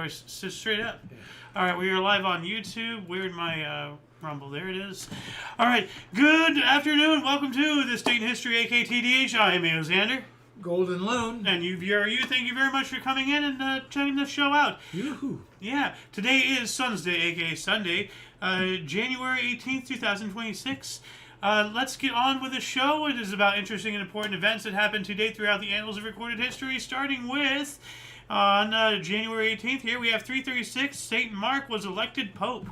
straight up. Yeah. All right, we are live on YouTube. Weird my Rumble. There it is. All right, good afternoon. Welcome to This Date in History, AKTDH. I am Xander. Golden Loon. And you, thank you very much for coming in and checking the show out. Yoo-hoo. Yeah, today is Sunday, aka Sunday, January 18th, 2026. Let's get on with the show. It is about interesting and important events that happened to date throughout the annals of recorded history, starting with on January 18th. Here we have 336. Saint Mark was elected Pope.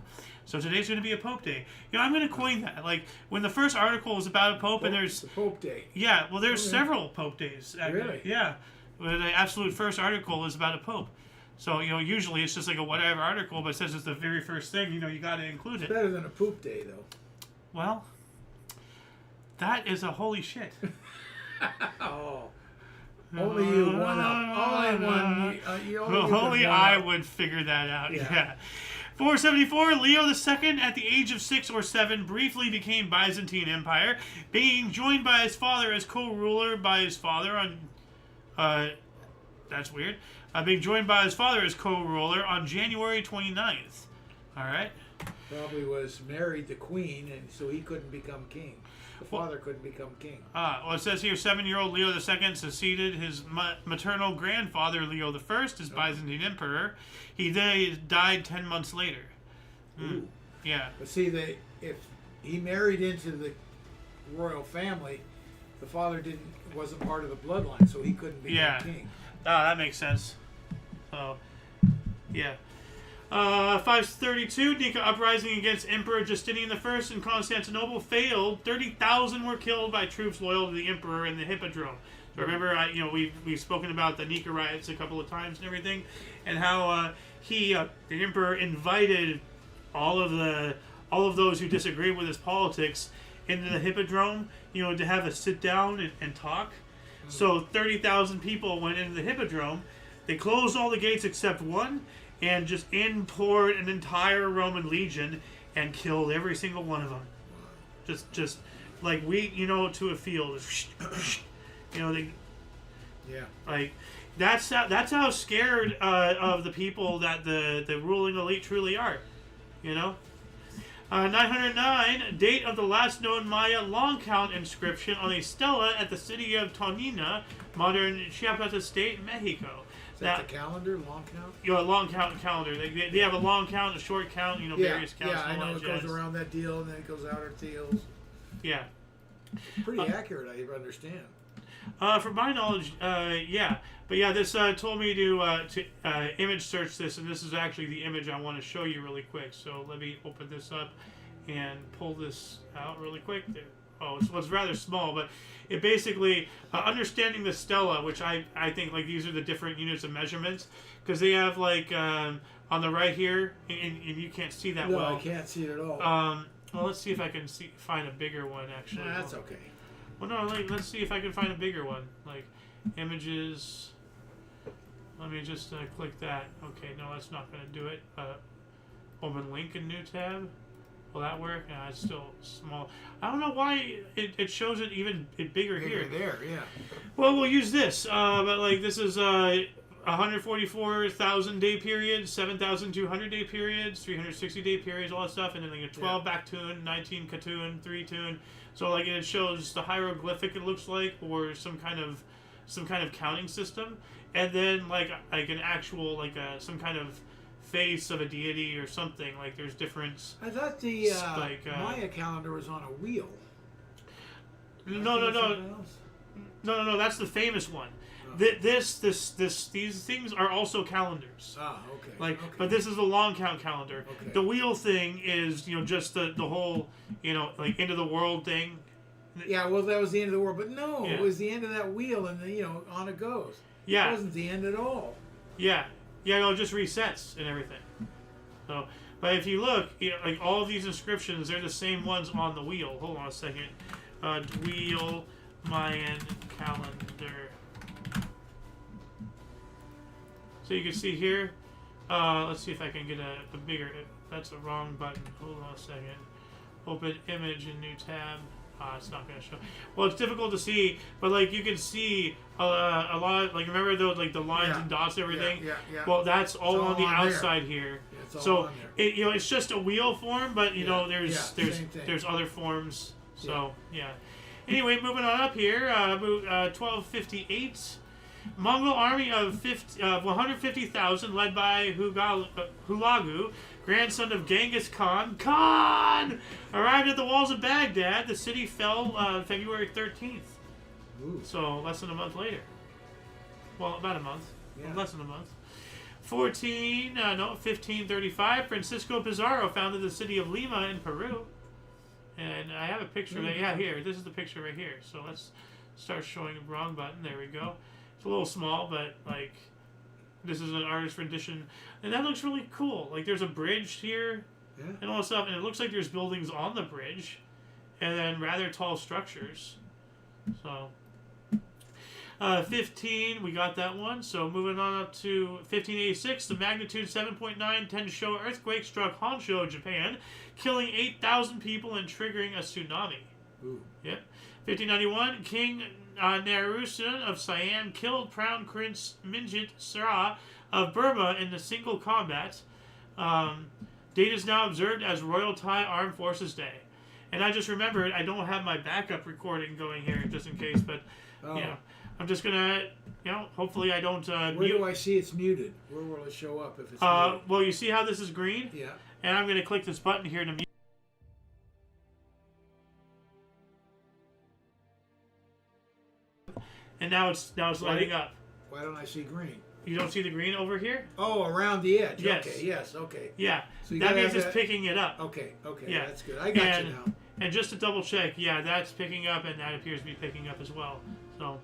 So today's going to be a Pope Day. You know, I'm going to coin that. Like, when the first article is about a Pope, and there's... The Pope Day. Yeah, well, there's several Pope Days. Really? Yeah. But the absolute first article is about a Pope. So, you know, usually it's just like a whatever article, but it says it's the very first thing, you know, you got to include it. It's better than a Poop Day, though. Well, that is a holy shit. Oh. Only you one up. Only one. Only I would figure that out. Yeah. 474, Leo II, at the age of 6 or 7, briefly became Byzantine Empire, being joined by his father as co-ruler by his father on... that's weird. Being joined by his father as co-ruler on January 29th. Alright? Probably was married to Queen, and so he couldn't become king. The father couldn't become king. Well, it says here, 7-year-old Leo II succeeded his maternal grandfather, Leo I, as Byzantine Emperor. He died 10 months later. Ooh. Yeah. But see, if he married into the royal family, the father wasn't part of the bloodline, so he couldn't become king. That makes sense. So, yeah. 532, Nika uprising against Emperor Justinian I in Constantinople failed. 30,000 were killed by troops loyal to the emperor in the Hippodrome. So remember, we've spoken about the Nika riots a couple of times and everything, and how the emperor invited all of those who disagree with his politics into the Hippodrome, to have a sit down and talk. Mm-hmm. So 30,000 people went into the Hippodrome. They closed all the gates except one, and just poured an entire Roman legion and killed every single one of them. Just like wheat, to a field. Like that's how scared of the people that the ruling elite truly are. 909, date of the last known Maya long count inscription on a stela at the city of Tonina, modern Chiapas State, Mexico. Is that the calendar, long count? A long count and calendar. They have a long count, a short count, various counts. Yeah, I know it goes around that deal and then it goes out our deals. Yeah. Pretty accurate, I understand. From my knowledge, yeah. But yeah, this told me to image search this, and this is actually the image I want to show you really quick. So let me open this up and pull this out really quick. There. Oh, it's rather small, but it basically, understanding the stela, which I think, like, these are the different units of measurements, because they have, like, on the right here, and you can't see that well. No, I can't see it at all. Well, let's see if I can find a bigger one, actually. Nah, that's okay. Well, no, let's see if I can find a bigger one. Like, images. Let me just click that. Okay, no, that's not going to do it. Open link in new tab. Will that work? Nah, it's still small. I don't know why it shows it even bigger here. There, yeah. Well, we'll use this. But, like, this is 144,000 day periods, 7,200 day periods, 360 day periods, all that stuff, and then like a 12 back tune, 19 katun, 3 tune. So like it shows the hieroglyphic, it looks like, or some kind of counting system, and then like an actual some kind of face of a deity or something. Like there's different. I thought the Maya calendar was on a wheel. No. That's the famous one. These things are also calendars. Ah, okay. Okay. But this is the long count calendar. Okay. The wheel thing is, just the whole, like end of the world thing. Yeah, well, that was the end of the world, but no, it was the end of that wheel, and then, on it goes. Yeah. It wasn't the end at all. Yeah, it just resets and everything. So, but if you look, like all of these inscriptions, they're the same ones on the wheel. Hold on a second. Wheel Mayan calendar. So you can see here, let's see if I can get a bigger, that's the wrong button, hold on a second. Open image in new tab. It's not going to show. Well, it's difficult to see, but like you can see a lot. Like remember those like the lines and dots and everything. Yeah. Well, that's all on the outside there. here. Yeah, it's all so on there. it's just a wheel form, but same thing. there's other forms. So yeah. Anyway, moving on up here, 1258. Mongol army of 150,000, led by Hulagu, grandson of Genghis Khan, arrived at the walls of Baghdad. The city fell February 13th. Ooh. So less than a month later. Well, about a month. Yeah. Less than a month. 1535, Francisco Pizarro founded the city of Lima in Peru. And I have a picture of that. Yeah, here. This is the picture right here. So let's start showing the wrong button. There we go. It's a little small, but like this is an artist rendition, and that looks really cool. Like there's a bridge here, and all that stuff, and it looks like there's buildings on the bridge, and then rather tall structures. So, 15, we got that one. So moving on up to 1586, the magnitude 7.9 Tensho earthquake struck Honshu, Japan, killing 8,000 people and triggering a tsunami. Ooh. Yep. 1591, King Narusun of Siam killed Crown Prince Minjit Sera of Burma in the single combat. Date is now observed as Royal Thai Armed Forces Day. And I just remembered I don't have my backup recording going here just in case, but I'm just gonna, hopefully I don't Where mute. do I see it's muted? Where will it show up if it's well, muted? you see how this is green? Yeah. And I'm gonna click this button here to mute. And now it's lighting up. Why don't I see green? You don't see the green over here? Oh, around the edge. Yes. Okay. Yes. Okay. Yeah. So that means it's picking it up. Okay. Okay. Yeah. That's good. I got you now. And just to double check, yeah, that's picking up, and that appears to be picking up as well. So,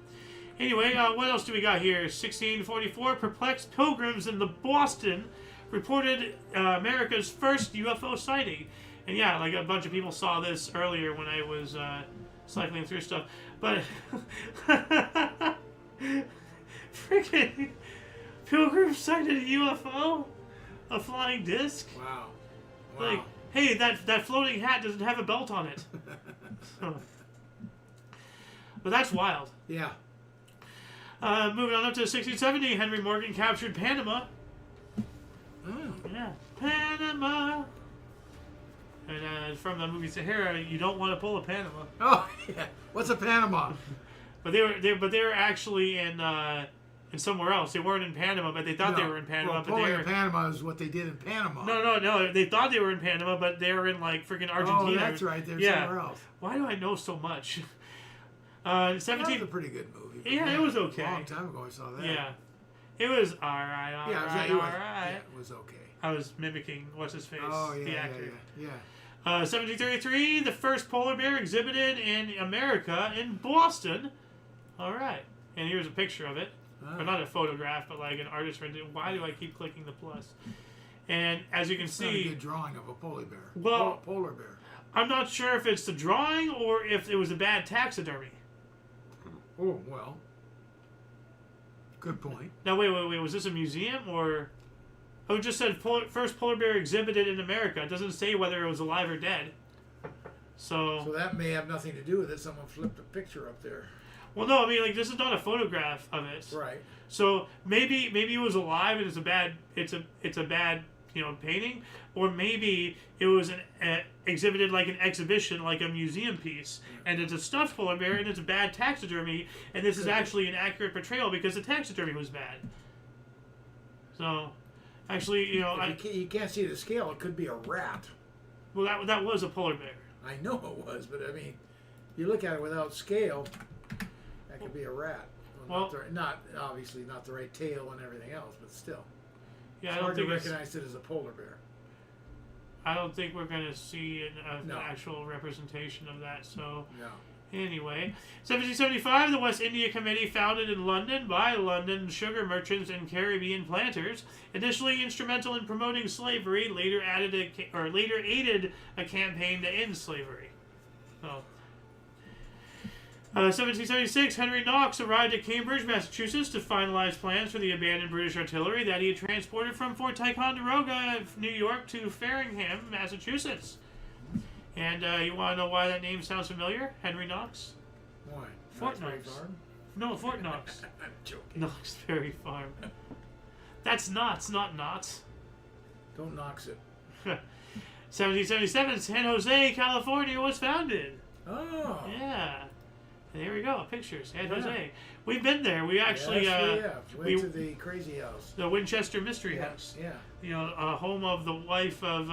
anyway, what else do we got here? 1644, perplexed pilgrims in the Boston reported America's first UFO sighting. And yeah, like a bunch of people saw this earlier when I was cycling through stuff. But freaking pilgrims sighted a UFO, a flying disc. Wow. Like, hey, that floating hat doesn't have a belt on it. So, but that's wild. Yeah. Moving on up to 1670, Henry Morgan captured Panama. Oh. Yeah, Panama. And from the movie Sahara, you don't want to pull a Panama. Oh yeah. What's a Panama? But they were actually in somewhere else. They weren't in Panama, but they thought they were in Panama. Well, but they were in Panama is what they did in Panama. No. They thought they were in Panama, but they were in like freaking Argentina. Oh, that's right. They're somewhere else. Why do I know so much? 17. That was a pretty good movie. Yeah, it was okay. A long time ago I saw that. Yeah, it was all right. All right. Yeah, it was okay. I was mimicking what's his face, the actor. Yeah. 1733, the first polar bear exhibited in America in Boston. All right, and here's a picture of it. Or not a photograph, but like an artist rendition. Why do I keep clicking the plus? And as you can see, not a good drawing of a polar bear. Well, polar bear. I'm not sure if it's the drawing or if it was a bad taxidermy. Oh well. Good point. Now wait. Was this a museum or? Oh, it just said first polar bear exhibited in America. It doesn't say whether it was alive or dead. So that may have nothing to do with it. Someone flipped a picture up there. Well, no, I mean like this is not a photograph of it. Right. So maybe it was alive and it's a bad painting, or maybe it was exhibited like an exhibition, like a museum piece, and it's a stuffed polar bear and it's a bad taxidermy, and this is actually an accurate portrayal because the taxidermy was bad. So, actually, you can't see the scale. It could be a rat. Well, that was a polar bear. I know it was, but I mean, you look at it without scale, that could be a rat. Well, not obviously not the right tail and everything else, but still. Yeah, it's hard to recognize it as a polar bear. I don't think we're going to see an actual representation of that. So, anyway, 1775, the West India Committee, founded in London by London sugar merchants and Caribbean planters, initially instrumental in promoting slavery, later aided a campaign to end slavery. So, 1776, Henry Knox arrived at Cambridge, Massachusetts to finalize plans for the abandoned British artillery that he had transported from Fort Ticonderoga, New York to Faringham, Massachusetts. And you want to know why that name sounds familiar? Henry Knox? Why? Fort Knox Knox. Farm? No, Fort Knox. I'm joking. Knox Berry Farm. That's Knots, not Knots. Don't Knox it. 1777, San Jose, California was founded. Oh. Yeah. There we go. Pictures. San Jose. We've been there. We actually Went to the crazy house. The Winchester Mystery House. Yeah. You know, home of the wife of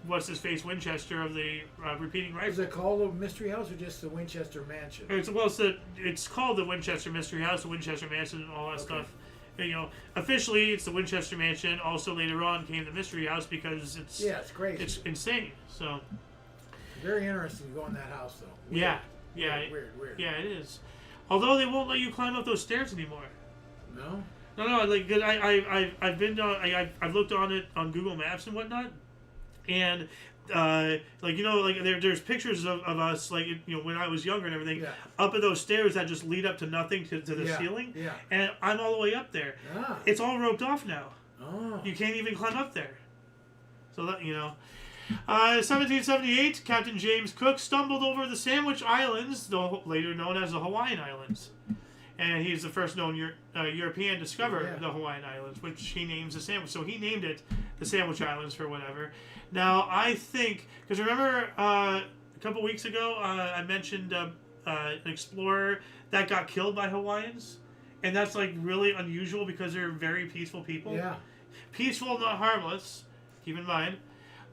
what's his face Winchester of the repeating rifle. Is it called a mystery house or just the Winchester Mansion? It's called the Winchester Mystery House, the Winchester Mansion, and all that stuff. You know, officially it's the Winchester Mansion. Also later on came the Mystery House because it's crazy. It's insane. So very interesting to go in that house though. Weird. Weird. Yeah, it is. Although they won't let you climb up those stairs anymore. No. Like I've been I've looked on it on Google Maps and whatnot, and there's pictures of us when I was younger and everything up at those stairs that just lead up to nothing to the ceiling. Yeah. And I'm all the way up there. Ah. It's all roped off now. Oh. You can't even climb up there. So that 1778, Captain James Cook stumbled over the Sandwich Islands, later known as the Hawaiian Islands. And he's the first known European to discover the Hawaiian Islands, which he names the Sandwich. So he named it the Sandwich Islands for whatever. Now, I think, because remember a couple weeks ago, I mentioned an explorer that got killed by Hawaiians? And that's really unusual because they're very peaceful people. Yeah. Peaceful, not harmless. Keep in mind.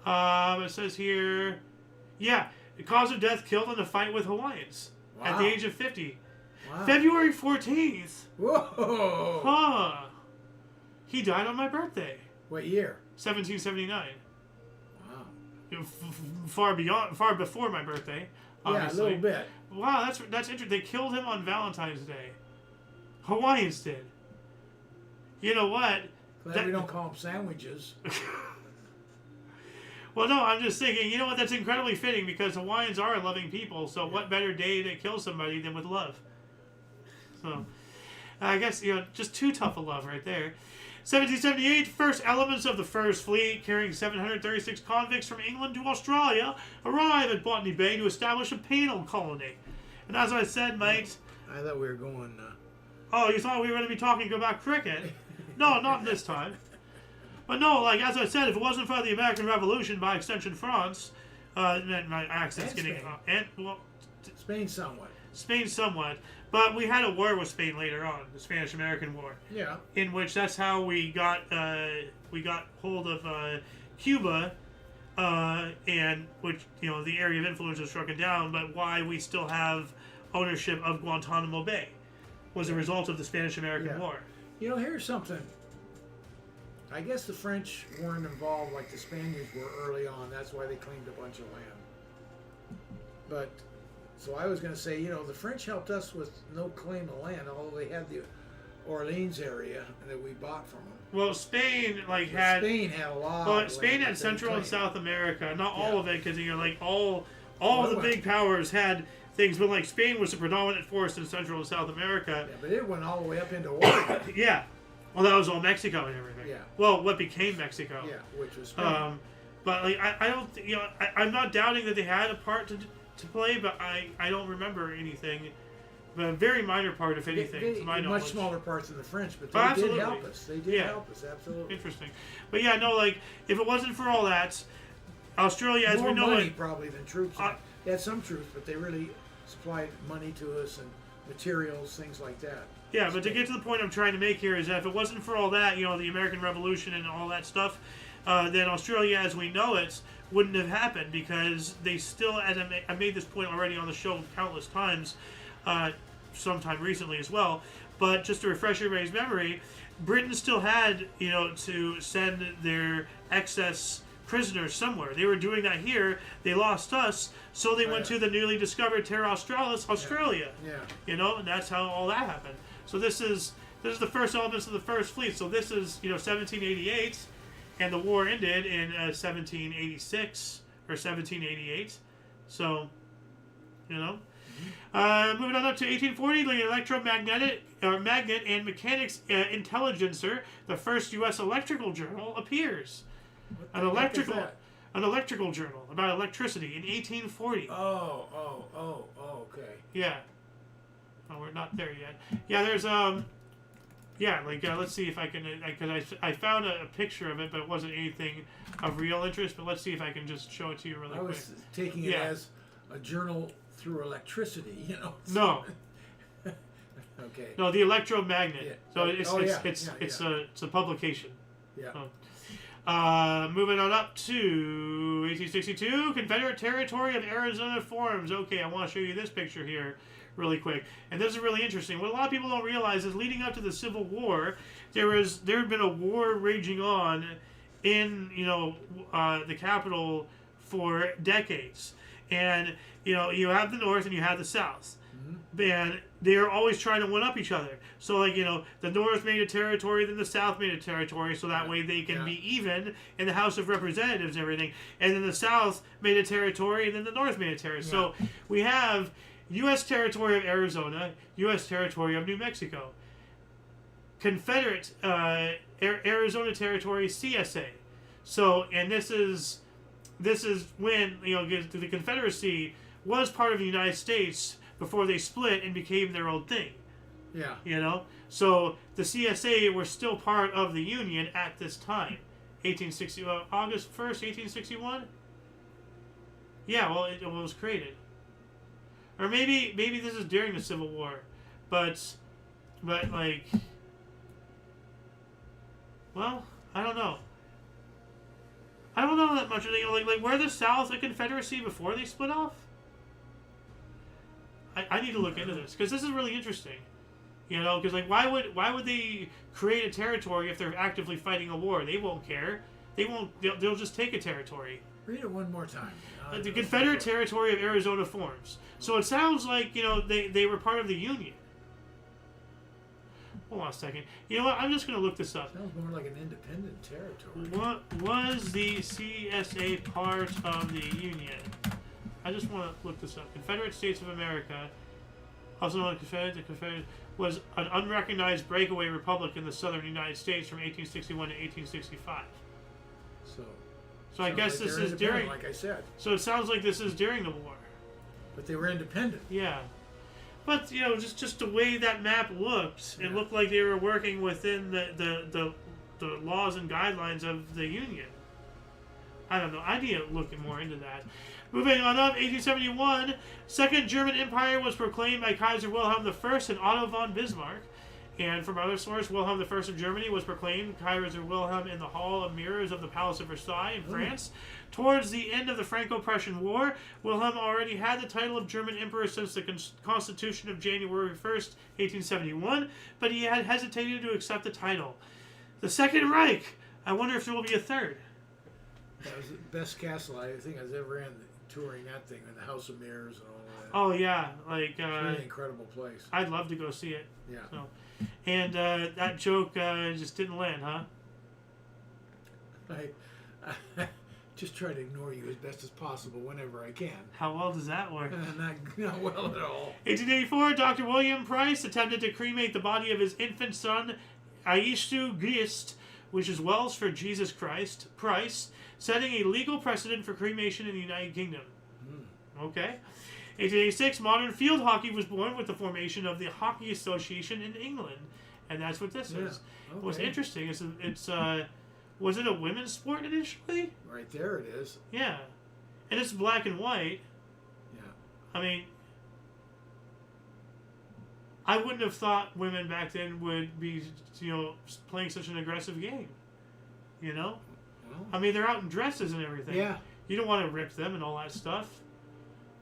It says here, the cause of death killed in a fight with Hawaiians at the age of 50. Wow. February 14th. Whoa. Huh. He died on my birthday. What year? 1779. Wow. Far before my birthday. Obviously. Yeah, a little bit. Wow, that's interesting. They killed him on Valentine's Day. Hawaiians did. You know what? Glad we don't call them sandwiches. Well, no, I'm just thinking, you know what, that's incredibly fitting because Hawaiians are loving people, so what better day to kill somebody than with love? So, I guess, just too tough a love right there. 1778, first elements of the First Fleet, carrying 736 convicts from England to Australia, arrive at Botany Bay to establish a penal colony. And as I said, mate... I thought we were going... Oh, you thought we were going to be talking about cricket? No, not this time. But no, as I said, if it wasn't for the American Revolution, by extension France, my accent's getting... Spain somewhat. Spain somewhat. But we had a war with Spain later on, the Spanish-American War. Yeah. In which that's how we got hold of Cuba, and which, the area of influence was struck down, but why we still have ownership of Guantanamo Bay was a result of the Spanish-American War. Here's something. I guess the French weren't involved like the Spaniards were early on. That's why they claimed a bunch of land. But, so I was going to say, the French helped us with no claim of land, although they had the Orleans area that we bought from them. Well, Spain Spain had a lot. Well, Spain had Central and South America, not all of it, because all of the big powers had things, but Spain was the predominant force in Central and South America. Yeah, but it went all the way up into Oregon. Yeah. Well, that was all Mexico and everything. Yeah. Well, what became Mexico. Yeah, which was Spain. But I don't, I'm not doubting that they had a part to play, but I don't remember anything. But a very minor part, if anything, to my knowledge. Much smaller parts than the French, but they did help us. They did help us, absolutely. Interesting. But yeah, no, if it wasn't for all that, Australia, as we know more money it, probably than troops. They had some troops, but they really supplied money to us and materials, things like that. Yeah, but to get to the point I'm trying to make here is that if it wasn't for all that, the American Revolution and all that stuff, then Australia as we know it wouldn't have happened, because they still, as I made this point already on the show countless times, sometime recently as well, but just to refresh everybody's memory, Britain still had, to send their excess prisoners somewhere. They were doing that here. They lost us, so they went to the newly discovered Terra Australis, Australia. Yeah. And that's how all that happened. So this is the first elements of the First Fleet. So this is 1788, and the war ended in 1786 or 1788. So moving on up to 1840, the electromagnetic magnet and mechanics intelligencer, the first U.S. electrical journal, appears. An electrical. an electrical journal about electricity in 1840. Okay. Yeah. Oh, we're not there yet. Yeah, there's let's see if I can, because I found a picture of it, but it wasn't anything of real interest. But let's see if I can just show it to you really quick. I was taking it as a journal through electricity, you know. No. Okay. No, the electromagnet. Yeah. So it's a publication. Yeah. Moving on up to 1862, Confederate territory of Arizona forms. Okay, I want to show you this picture here really quick. And this is really interesting. What a lot of people don't realize is leading up to the Civil War, there had been a war raging on in, the capital for decades. And, you have the North and you have the South. And they're always trying to one up each other. So, the North made a territory, then the South made a territory, so that way they can be even in the House of Representatives and everything. And then the South made a territory, and then the North made a territory. Yeah. So we have U.S. territory of Arizona, U.S. territory of New Mexico, Confederate Arizona territory, CSA. So, and this is when the Confederacy was part of the United States before they split and became their own thing. Yeah. So the CSA were still part of the Union at this time. August 1st, 1861? Yeah, well, it was created. Or maybe this is during the Civil War. But I don't know. I don't know that much. Like were the South a Confederacy before they split off? I need to look into this because this is really interesting, because why would they create a territory if they're actively fighting a war? They won't care. They'll just take a territory. Read it one more time. The Confederate territory of Arizona forms. So it sounds like they were part of the Union. Hold on a second. You know what? I'm just going to look this up. Sounds more like an independent territory. What was the CSA part of the Union? I just want to look this up. Confederate States of America, also known as the Confederate, was an unrecognized breakaway republic in the southern United States from 1861 to 1865. So I guess this is during, like I said. So it sounds like this is during the war. But they were independent. Yeah. But, just the way that map looked, it looked like they were working within the laws and guidelines of the Union. I don't know. I need to look more into that. Moving on up, 1871, Second German Empire was proclaimed by Kaiser Wilhelm I and Otto von Bismarck. And from other source, Wilhelm I of Germany was proclaimed Kaiser Wilhelm in the Hall of Mirrors of the Palace of Versailles in France. Towards the end of the Franco-Prussian War, Wilhelm already had the title of German Emperor since the Constitution of January 1st, 1871, but he had hesitated to accept the title. The Second Reich. I wonder if there will be a third. That was the best castle I think I was ever in, touring that thing, in the House of Mirrors and all that. Oh, yeah. It's a really incredible place. I'd love to go see it. Yeah. So. And that joke just didn't land, huh? I just try to ignore you as best as possible whenever I can. How well does that work? Not well at all. 1884, Dr. William Price attempted to cremate the body of his infant son, Aishu Gist, which is Welsh for Jesus Christ, Price, setting a legal precedent for cremation in the United Kingdom. Okay. 1886, modern field hockey was born with the formation of the Hockey Association in England. And that's what this is. Okay. What's interesting is was it a women's sport initially? Right there it is. Yeah. And it's black and white. Yeah. I mean, I wouldn't have thought women back then would be, playing such an aggressive game. Well, I mean, they're out in dresses and everything. Yeah. You don't want to rip them and all that stuff.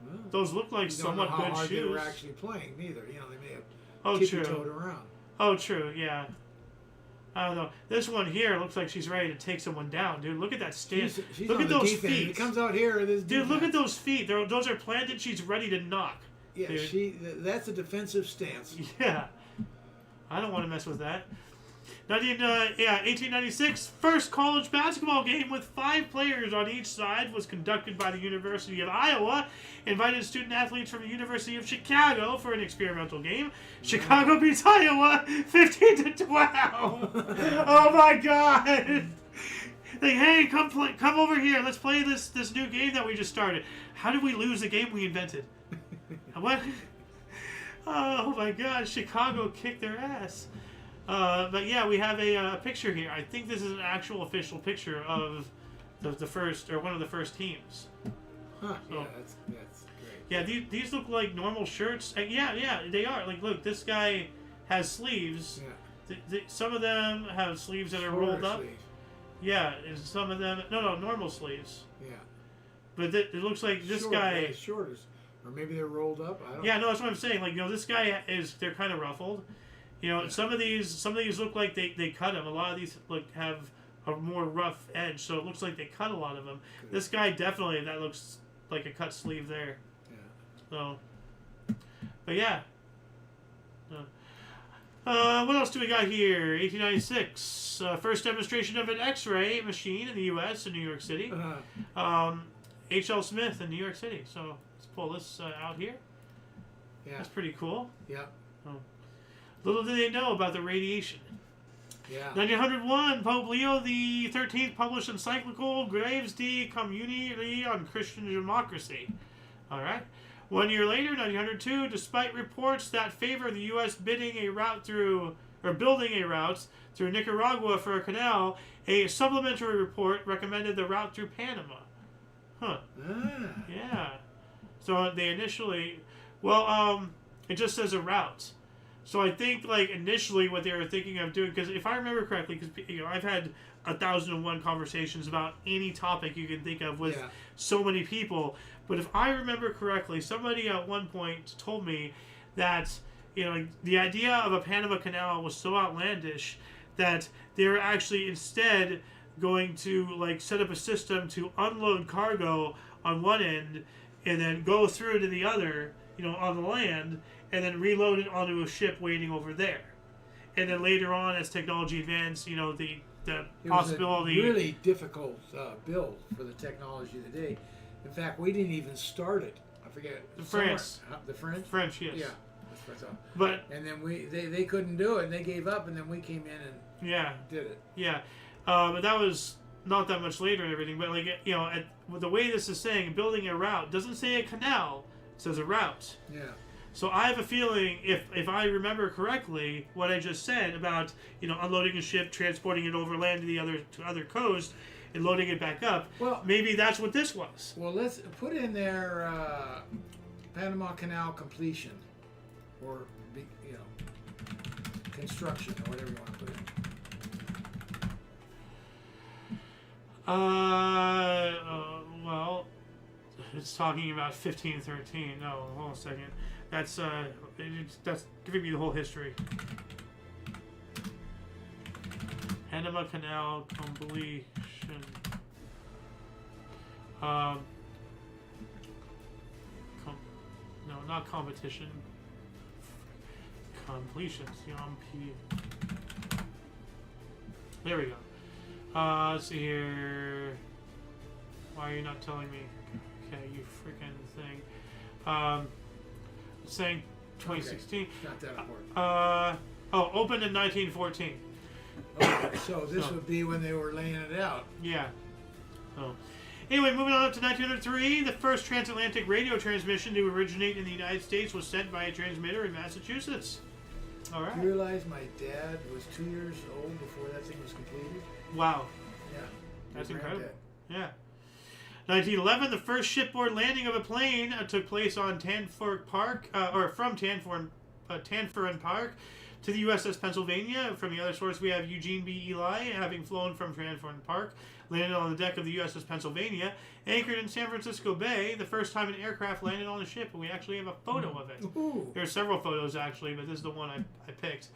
Well, those look like somewhat good shoes. How hard they were actually playing, neither. They may have tippy-toed around. Oh, true, yeah. I don't know. This one here looks like she's ready to take someone down, dude. Look at that stance. She's look on at the those defense. feet. It comes out here. Dude, look at those feet. Those are planted. She's ready to knock. Yeah, dude. That's a defensive stance. Yeah. I don't want to mess with that. 1896, first college basketball game with 5 players on each side was conducted by the University of Iowa. Invited student athletes from the University of Chicago for an experimental game. Chicago beats Iowa 15-12. Oh my God! Like, hey, come over here. Let's play this new game that we just started. How did we lose the game we invented? What? Oh my God! Chicago kicked their ass. But yeah, we have a picture here. I think this is an actual official picture of the first, or one of the first teams. Huh? So, Yeah, that's great. Yeah, these look like normal shirts. Yeah, they are. Like, look, this guy has sleeves. Yeah. Some of them have sleeves that are rolled up. Sleeve. Yeah, and some of them normal sleeves. Yeah. But it looks like this guy. Yeah, shorters, or maybe they're rolled up. I don't Yeah, know. no, that's what I'm saying. Like, this guy they're kind of ruffled. Yeah. Some of these look like they cut them. A lot of these have a more rough edge, so it looks like they cut a lot of them. Good. This guy definitely, that looks like a cut sleeve there. Yeah. So, but yeah. What else do we got here? 1896, first demonstration of an X-ray machine in the U.S. in New York City. H.L. Smith in New York City. So let's pull this out here. Yeah. That's pretty cool. Yeah. Little did they know about the radiation. Yeah. 1901, Pope Leo the 13th published encyclical Graves de Community on Christian Democracy. All right. 1 year later, 1902, despite reports that favor the U.S. building a route through Nicaragua for a canal, a supplementary report recommended the route through Panama. Huh. Yeah. So they initially, it just says a route. So I think, like, initially what they were thinking of doing, because if I remember correctly, because I've had 1,001 conversations about any topic you can think of with so many people, but if I remember correctly, somebody at one point told me that the idea of a Panama Canal was so outlandish that they were actually instead going to set up a system to unload cargo on one end and then go through to the other, on the land, and then reload it onto a ship waiting over there. And then later on, as technology advanced, the possibility. It was a really difficult build for the technology of the day. In fact, we didn't even start it. I forget. France. The French? French, yes. Yeah. That's what I thought. But and then they couldn't do it, and they gave up, and then we came in and did it. Yeah. But that was not that much later and everything. But, with the way this is saying, building a route, doesn't say a canal, it says a route. Yeah. So I have a feeling, if I remember correctly, what I just said about unloading a ship, transporting it overland to the other coast, and loading it back up, maybe that's what this was. Well, let's put in there Panama Canal completion, or construction, or whatever you want to put in. Well, it's talking about 1513. No, hold on a second. That's giving me the whole history. Panama Canal completion. No, not competition. Completion. There we go. Let's see here. Why are you not telling me? Okay, you freaking thing. Saying 2016. Okay. Not that important. Opened in 1914. Okay, so this would be when they were laying it out. Yeah. So, anyway, moving on up to 1903, the first transatlantic radio transmission to originate in the United States was sent by a transmitter in Massachusetts. All right. You realize my dad was 2 years old before that thing was completed? Wow. Yeah. That's incredible. Yeah. 1911, the first shipboard landing of a plane took place on Tanforan Park, from Tanforan Park to the USS Pennsylvania. From the other source, we have Eugene B. Ely, having flown from Tanforan Park, landed on the deck of the USS Pennsylvania, anchored in San Francisco Bay, the first time an aircraft landed on a ship, and we actually have a photo of it. Ooh. There are several photos, actually, but this is the one I picked.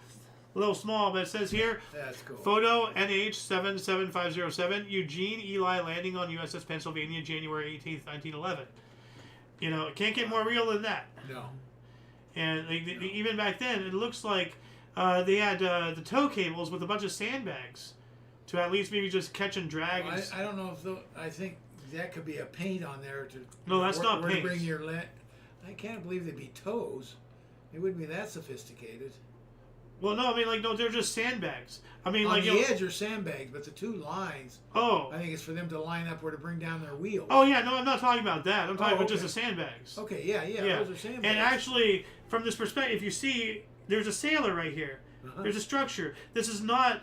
A little small, but it says here, that's cool. Photo NH77507, Eugene Ely landing on USS Pennsylvania, January 18th, 1911. It can't get more real than that. No. And even back then, it looks like they had the tow cables with a bunch of sandbags to at least maybe just catch and drag. Well, I don't know if I think that could be a paint on there to. No, that's not paint. To bring your I can't believe they'd be tows. They wouldn't be that sophisticated. Well, no, I mean, like, no, they're just sandbags. I mean, On like, the edge are sandbags, but the two lines, oh, I think it's for them to line up where to bring down their wheels. oh yeah, no, I'm not talking about that. I'm talking about just okay. the sandbags. Okay, yeah, those are sandbags. And actually, from this perspective, if you see, there's a sailor right here. There's a structure. This is not.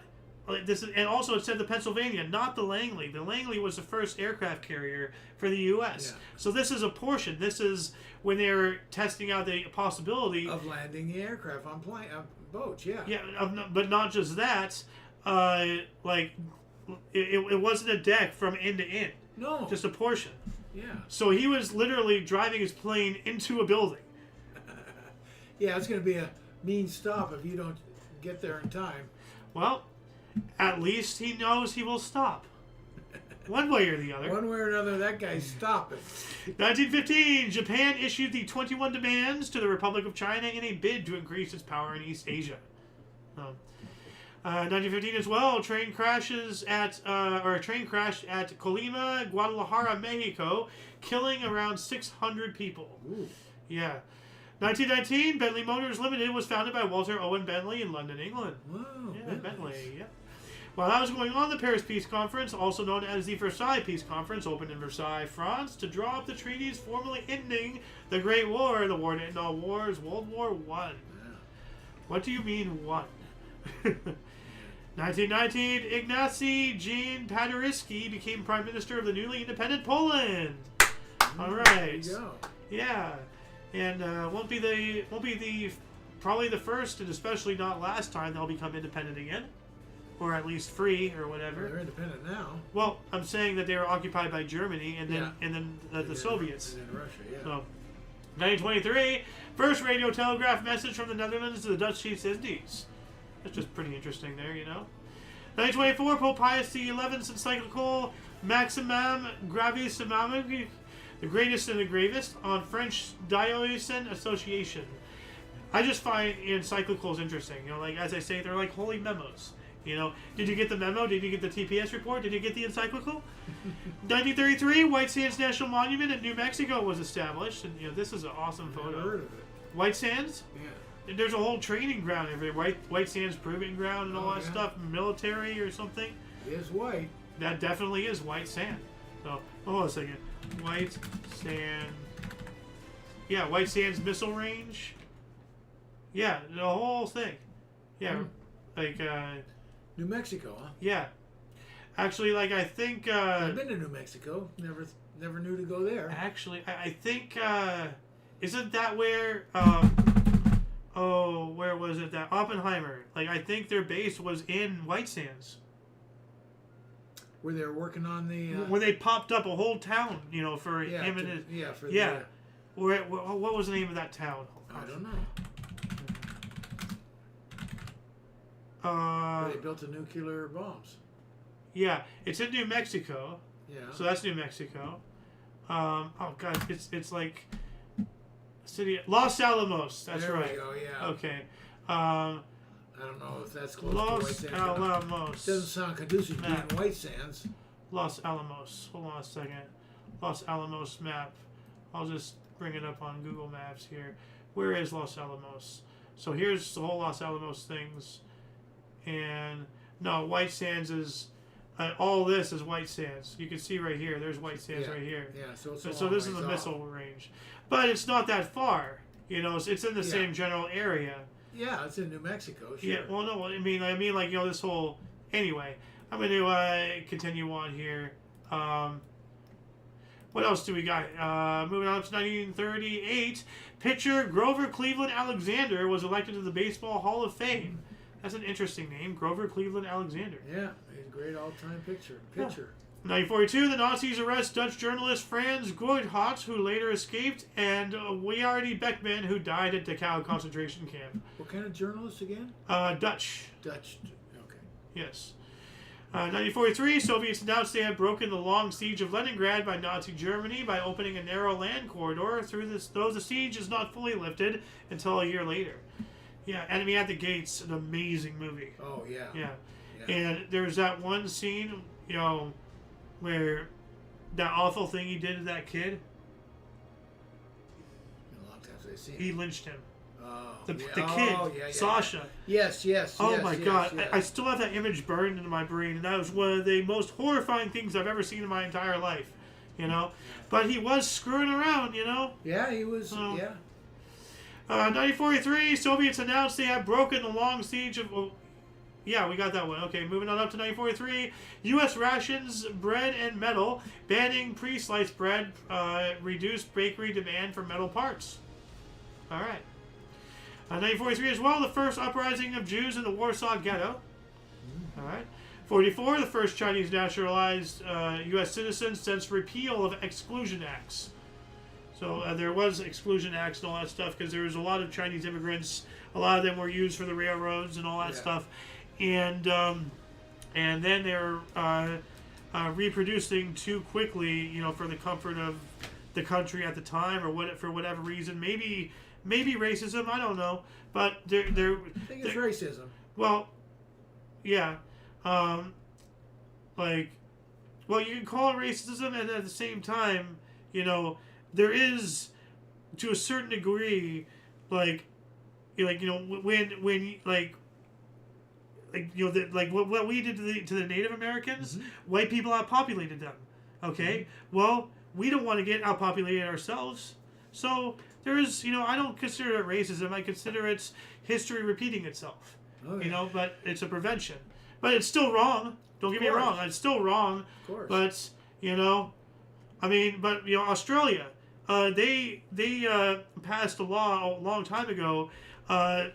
This is, and also it said the Pennsylvania, not the Langley. The Langley was the first aircraft carrier for the U.S. Yeah. So this is a portion. This is when they were testing out the possibility of landing the aircraft on boats. Yeah. Yeah, but not just that. Like it wasn't a deck from end to end. No. Just a portion. Yeah. So he was literally driving his plane into a building. Yeah, it's going to be a mean stop if you don't get there in time. Well, at least he knows he will stop. One way or the other. One way or another, that guy's stopping. 1915, Japan issued the 21 demands to the Republic of China in a bid to increase its power in East Asia. 1915 as well, a train crashed at Colima, Guadalajara, Mexico, killing around 600 people. Ooh. Yeah. 1919, Bentley Motors Limited was founded by Walter Owen Bentley in London, England. Wow. Yeah, Bentley. Yeah. While that was going on, the Paris Peace Conference, also known as the Versailles Peace Conference, opened in Versailles, France, to draw up the treaties formally ending the Great War, the war to end all wars, World War I. Yeah. What do you mean, one? 1919, Ignacy Jean Paderewski became Prime Minister of the newly independent Poland. All right. There you go. Yeah, and won't be probably the first, and especially not last time they'll become independent again. Or at least free, or whatever. Well, they're independent now. Well, I'm saying that they were occupied by Germany, and then the Soviets. And then Russia, yeah. So, 1923, first radio telegraph message from the Netherlands to the Dutch East Indies. That's just pretty interesting there, you know. 1924, Pope Pius XI's encyclical Maximum Gravissimum, the greatest and the gravest, on French Diocesan Association. I just find encyclicals interesting. You know, like as I say, they're like holy memos. You know, did you get the memo? Did you get the TPS report? Did you get the encyclical? 1933, White Sands National Monument in New Mexico was established, and you know this is an awesome photo. Never heard of it. White Sands? Yeah. There's a whole training ground over there. White Sands Proving Ground and all that stuff. Military or something. It is white. That definitely is white sand. So, hold on a second. White Sand. Yeah, White Sands Missile Range. Yeah, the whole thing. Yeah, like, New Mexico, huh? yeah. Actually, like, I think, I've been to New Mexico. Never knew to go there. actually, I think, isn't that where, where was it? That Oppenheimer. Like, I think their base was in White Sands. Where they were working on the... where they popped up a whole town, you know, for him and his... Yeah, for yeah. What was the name of that town? I don't know. Where they built the nuclear bombs. Yeah, it's in New Mexico. Yeah. So that's New Mexico. Oh God, it's like city Los Alamos. That's there right. We go, yeah. Okay. I don't know if that's close to White Los Sands. Alamos. Doesn't sound conducive to being Map. White Sands. Los Alamos. Hold on a second. Los Alamos map. I'll just bring it up on Google Maps here. Where is Los Alamos? So here's the whole Los Alamos things. And no, White Sands is all this is White Sands. You can see right here. There's White Sands right here. Yeah, so it's So this is the missile range, but it's not that far. You know, it's in the same general area. Yeah, it's in New Mexico. Sure. Yeah. Well, no, I mean, like you know, this whole. Anyway, I'm going to continue on here. What else do we got? Moving on to 1938, pitcher Grover Cleveland Alexander was elected to the Baseball Hall of Fame. That's an interesting name, Grover Cleveland Alexander. Yeah, he's a great all-time pitcher. Yeah. 1942, the Nazis arrest Dutch journalist Frans Goydhot, who later escaped, and Weardi Beckman, who died at Dachau concentration camp. What kind of journalist again? Dutch. Dutch. Okay. Yes. 1943, Soviets announced they had broken the long siege of Leningrad by Nazi Germany by opening a narrow land corridor through this, though the siege is not fully lifted until a year later. Yeah, Enemy at the Gates, an amazing movie. Oh, yeah. Yeah. And there's that one scene, you know, where that awful thing he did to that kid, A long time since I've seen he it. lynched him. The yeah. kid, Oh, yeah, yeah. Sasha. Yes, yes. Oh yes, my yes, God! yes. I still have that image burned into my brain, and that was one of the most horrifying things I've ever seen in my entire life. You know, but he was screwing around. You know. Yeah, he was. So, yeah. 1943, Soviets announced they had broken the long siege of. Oh, yeah, we got that one. Okay, moving on up to 1943. U.S. rations bread and metal, banning pre-sliced bread, reduced bakery demand for metal parts. All right. 1943 as well, the first uprising of Jews in the Warsaw Ghetto. All right. 44, the first Chinese naturalized U.S. citizens since repeal of exclusion acts. So there was exclusion acts and all that stuff because there was a lot of Chinese immigrants. A lot of them were used for the railroads and all that stuff. And then they're reproducing too quickly, you know, for the comfort of the country at the time, or for whatever reason. Maybe racism. I don't know, but they're. I think it's racism. Well, yeah, like, well, you can call it racism, and at the same time, you know, there is, to a certain degree, when you know, what we did to the Native Americans, white people outpopulated them. Okay, well, we don't want to get outpopulated ourselves, so there is, you know, I don't consider it racism. I consider it history repeating itself. You know, but it's a prevention. But it's still wrong. Don't get me wrong. It's still wrong. Of course. But you know, I mean, but you know, Australia, they passed a law a long time ago.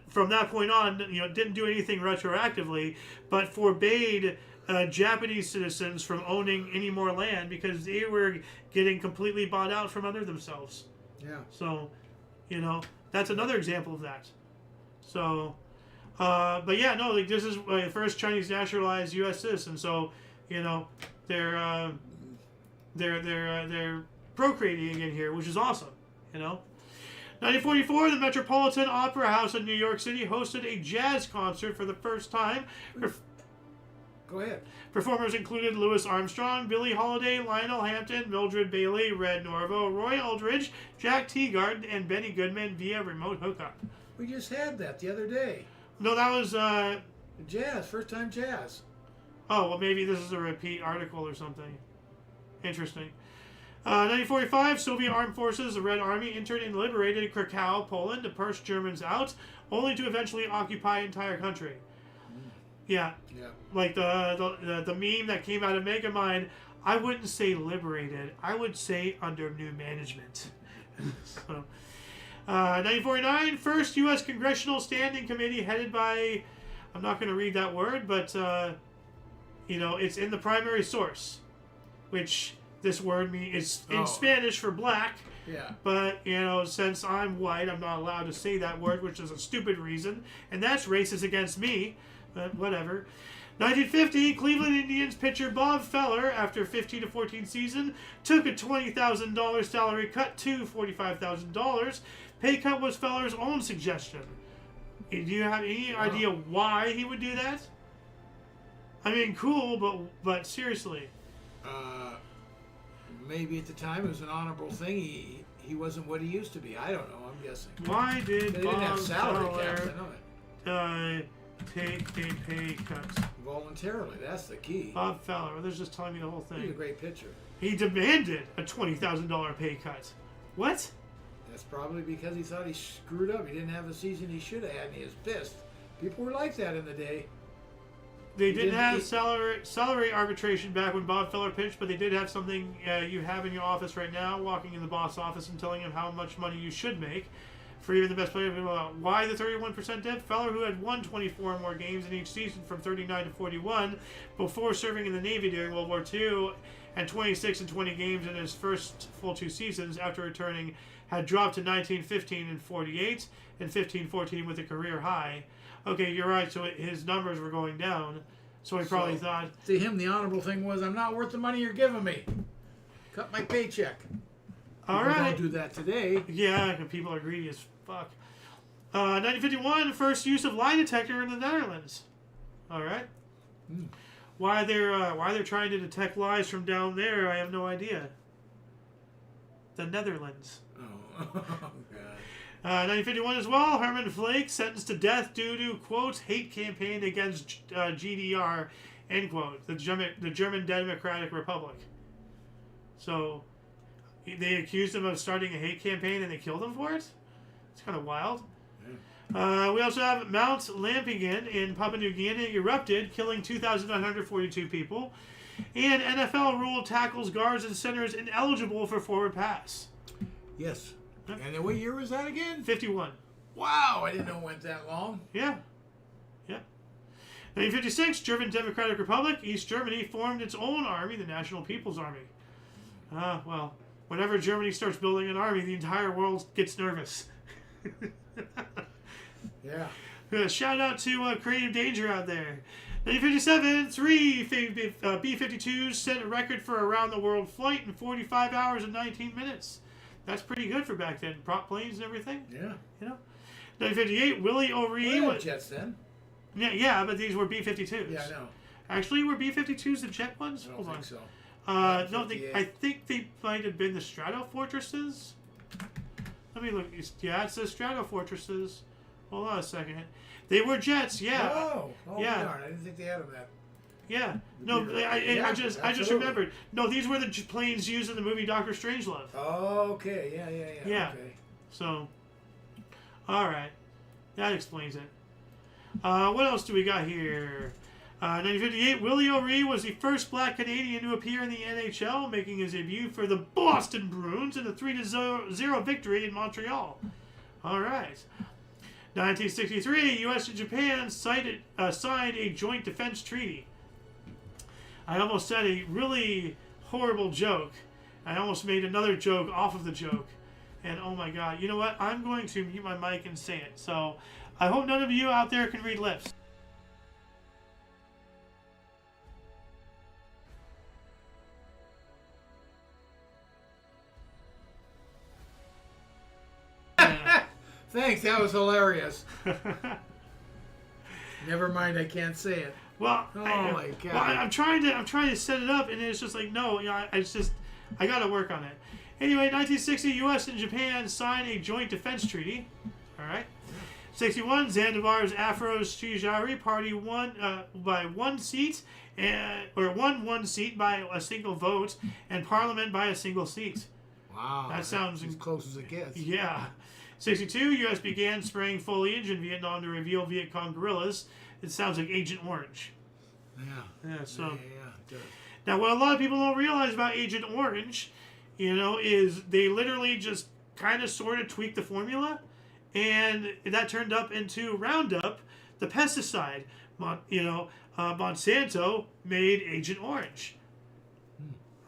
From that point on, you know, didn't do anything retroactively, but forbade Japanese citizens from owning any more land because they were getting completely bought out from under themselves. Yeah. So, you know, that's another example of that. So, but yeah, no, like this is the first Chinese naturalized U.S. citizen. So, you know, they're procreating again here, which is awesome. You know. 1944, the Metropolitan Opera House in New York City hosted a jazz concert for the first time. Go ahead. Performers included Louis Armstrong, Billie Holiday, Lionel Hampton, Mildred Bailey, Red Norvo, Roy Eldridge, Jack Teagarden, and Benny Goodman via remote hookup. We just had that the other day. No, that was... jazz. First time jazz. Oh, well, maybe this is a repeat article or something. Interesting. 1945, Soviet armed forces, the Red Army, entered and liberated Krakow, Poland, to push Germans out, only to eventually occupy the entire country. Yeah. Like the meme that came out of Megamind, I wouldn't say liberated, I would say under new management. So, 1949, first U.S. Congressional Standing Committee headed by, I'm not going to read that word, but, you know, it's in the primary source, which... This word is in Spanish for black. Yeah. But, you know, since I'm white, I'm not allowed to say that word, which is a stupid reason. And that's racist against me. But whatever. 1950, Cleveland Indians pitcher Bob Feller, after 15 to 14 season, took a $20,000 salary cut to $45,000. Pay cut was Feller's own suggestion. Do you have any idea why he would do that? I mean, cool, but seriously. Maybe at the time it was an honorable thing. He wasn't what he used to be. I don't know. I'm guessing. Why did they didn't have salary caps? I know it. Take a pay cut voluntarily. That's the key. Bob Feller. Well, they're just telling me the whole thing. He's a great pitcher. He demanded a $20,000 pay cut. What? That's probably because he thought he screwed up. He didn't have the season he should have had, and he was pissed. People were like that in the day. They didn't have salary arbitration back when Bob Feller pitched, but they did have something you have in your office right now, walking in the boss office and telling him how much money you should make for even the best player. Why the 31% dip? Feller, who had won 24 or more games in each season from 39 to 41 before serving in the Navy during World War II, and 26 and 20 games in his first full 2 seasons after returning, had dropped to 19-15 and 48 and 15-14 with a career high. Okay, you're right. So his numbers were going down. So he probably thought... To him, the honorable thing was, I'm not worth the money you're giving me. Cut my paycheck. All right. Don't do that today. Yeah, people are greedy as fuck. 1951, first use of lie detector in the Netherlands. All right. Why they're trying to detect lies from down there, I have no idea. The Netherlands. Oh, God. 1951 as well, Herman Flake sentenced to death due to, quote, hate campaign against GDR, end quote, the German Democratic Republic. So, they accused him of starting a hate campaign and they killed him for it? It's kind of wild. We also have Mount Lampigan in Papua New Guinea erupted, killing 2,942 people. And NFL rule tackles, guards, and centers ineligible for forward pass. Yes. Yep. And then what year was that again? 51. Wow, I didn't know it went that long. Yeah. Yep. 1956, German Democratic Republic, East Germany, formed its own army, the National People's Army. Well, whenever Germany starts building an army, the entire world gets nervous. Yeah. Shout out to Creative Danger out there. 1957, 3 B-52s set a record for a around-the-world flight in 45 hours and 19 minutes. That's pretty good for back then. Prop planes and everything. Yeah. You know. 1958, Willie O'Ree. Well, jets then. Yeah, but these were B-52s. Yeah, I know. Actually, were B-52s the jet ones? I don't think so. No, I think they might have been the Stratofortresses. Let me look. Yeah, it's the Stratofortresses. Hold on a second. They were jets, yeah. Oh yeah. Darn, I didn't think they had them that. Yeah. No, I just remembered. No, these were the planes used in the movie Doctor Strangelove. Oh, okay. Yeah. Okay. So, all right. That explains it. What else do we got here? 1958, Willie O'Ree was the first black Canadian to appear in the NHL, making his debut for the Boston Bruins in a 3-0 victory in Montreal. All right. 1963, U.S. and Japan signed a joint defense treaty. I almost said a really horrible joke. I almost made another joke off of the joke. And oh my god, you know what? I'm going to mute my mic and say it. So I hope none of you out there can read lips. Thanks, that was hilarious. Never mind, I can't say it. Well, my god. Well, I'm trying to set it up, and it's just like no, I got to work on it. Anyway, 1960, U.S. and Japan signed a joint defense treaty. All right. 61, Zanzibar's Afro-Shirazi Party won by one seat, won one seat by a single vote, and Parliament by a single seat. Wow, that sounds as close as it gets. Yeah. 62, U.S. began spraying foliage in Vietnam to reveal Viet Cong guerrillas. It sounds like Agent Orange. Yeah. So. Yeah, it does. Now, what a lot of people don't realize about Agent Orange, is they literally just kind of sort of tweaked the formula, and that turned up into Roundup, the pesticide. Monsanto made Agent Orange.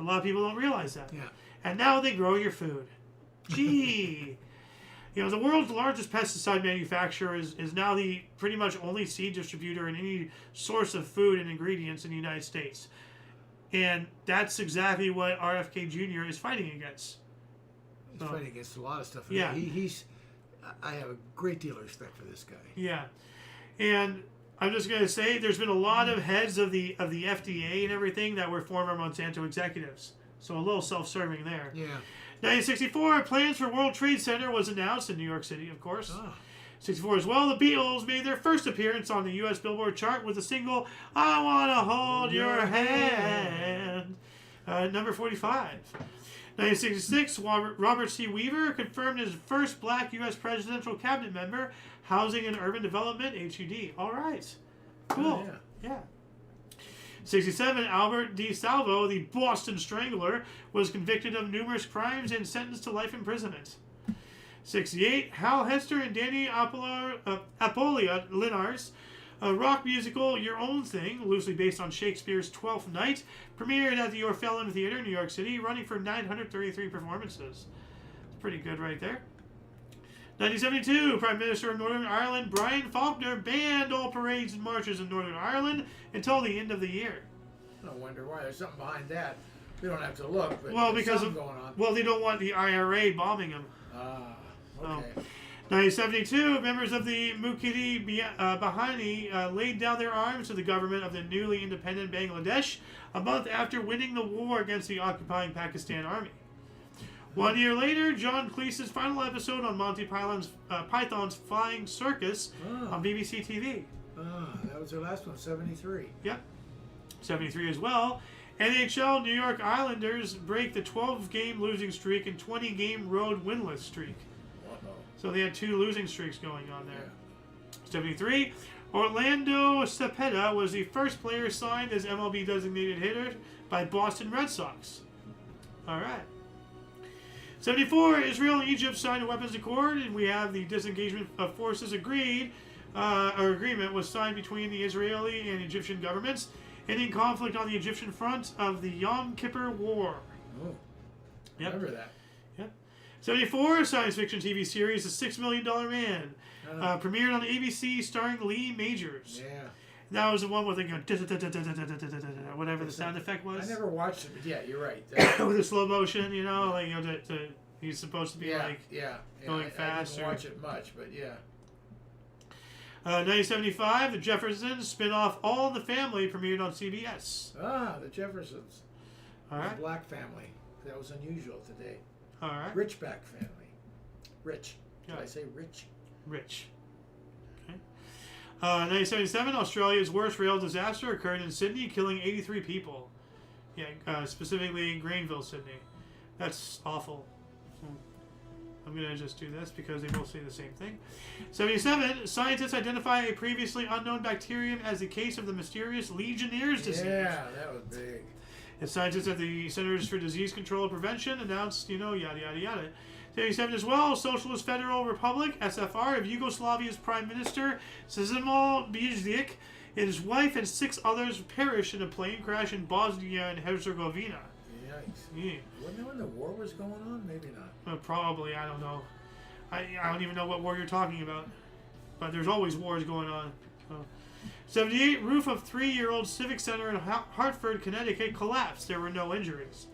A lot of people don't realize that. Yeah. And now they grow your food. Gee. The world's largest pesticide manufacturer is now the pretty much only seed distributor in any source of food and ingredients in the United States. And that's exactly what RFK Jr. is fighting against. He's fighting against a lot of stuff. Yeah. I have a great deal of respect for this guy. Yeah. And I'm just going to say there's been a lot of heads of the FDA and everything that were former Monsanto executives. So a little self-serving there. Yeah. 1964, plans for World Trade Center was announced in New York City, of course. 64 as well, the Beatles made their first appearance on the U.S. Billboard chart with the single "I Wanna Hold Your Hand," number 45. 1966, Robert C. Weaver confirmed his first black U.S. presidential cabinet member, Housing and Urban Development, HUD. All right. Cool. Oh, yeah. 67, Albert D. Salvo, the Boston Strangler, was convicted of numerous crimes and sentenced to life imprisonment. 68, Hal Hester and Danny Apolia Linars, a rock musical Your Own Thing, loosely based on Shakespeare's Twelfth Night, premiered at the Orpheum Theater, New York City, running for 933 performances. It's pretty good right there. 1972, Prime Minister of Northern Ireland Brian Faulkner banned all parades and marches in Northern Ireland until the end of the year. I wonder why. There's something behind that. We don't have to look, but well, there's because something going on. Well, they don't want the IRA bombing them. Okay. 1972, members of the Mukti Bahani laid down their arms to the government of the newly independent Bangladesh a month after winning the war against the occupying Pakistan army. 1 year later, John Cleese's final episode on Monty Python's Flying Circus on BBC TV. That was their last one, 73. Yep. 73 as well. NHL New York Islanders break the 12-game losing streak and 20-game road winless streak. So they had 2 losing streaks going on there. Yeah. 73. Orlando Cepeda was the first player signed as MLB designated hitter by Boston Red Sox. All right. 74. Israel and Egypt signed a weapons accord, and we have the disengagement of forces agreement was signed between the Israeli and Egyptian governments, ending conflict on the Egyptian front of the Yom Kippur War. Oh, yep. Remember that. Yep. 74, science fiction TV series The $6 Million Man. Premiered on ABC starring Lee Majors. Yeah. That was the one with the whatever the sound effect was. I never watched it, but yeah, you're right. With the slow motion, you know, like, you know, he's supposed to be going fast. I didn't watch it much, but yeah. 1975, The Jeffersons spin-off All in the Family premiered on CBS. The Jeffersons. All right. The black family. That was unusual today. All right. Rich back family. Rich. Did Yeah. I say rich? Rich. Okay. 1977, Australia's worst rail disaster occurred in Sydney, killing 83 people. Yeah, specifically Granville, Sydney. That's awful. I'm going to just do this because they both say the same thing. 77, scientists identify a previously unknown bacterium as the case of the mysterious Legionnaire's disease. Yeah, that was big. And scientists at the Centers for Disease Control and Prevention announced, you know, yada, yada, yada. 77 as well, Socialist Federal Republic, SFR, of Yugoslavia's Prime Minister, Sezimol Bijdic, and his wife and 6 others perished in a plane crash in Bosnia and Herzegovina. Yikes. Yeah. Wasn't that when the war was going on? Maybe not. Probably, I don't know. I don't even know what war you're talking about. But there's always wars going on. So. 78, roof of 3-year-old Civic Center in Hartford, Connecticut collapsed. There were no injuries.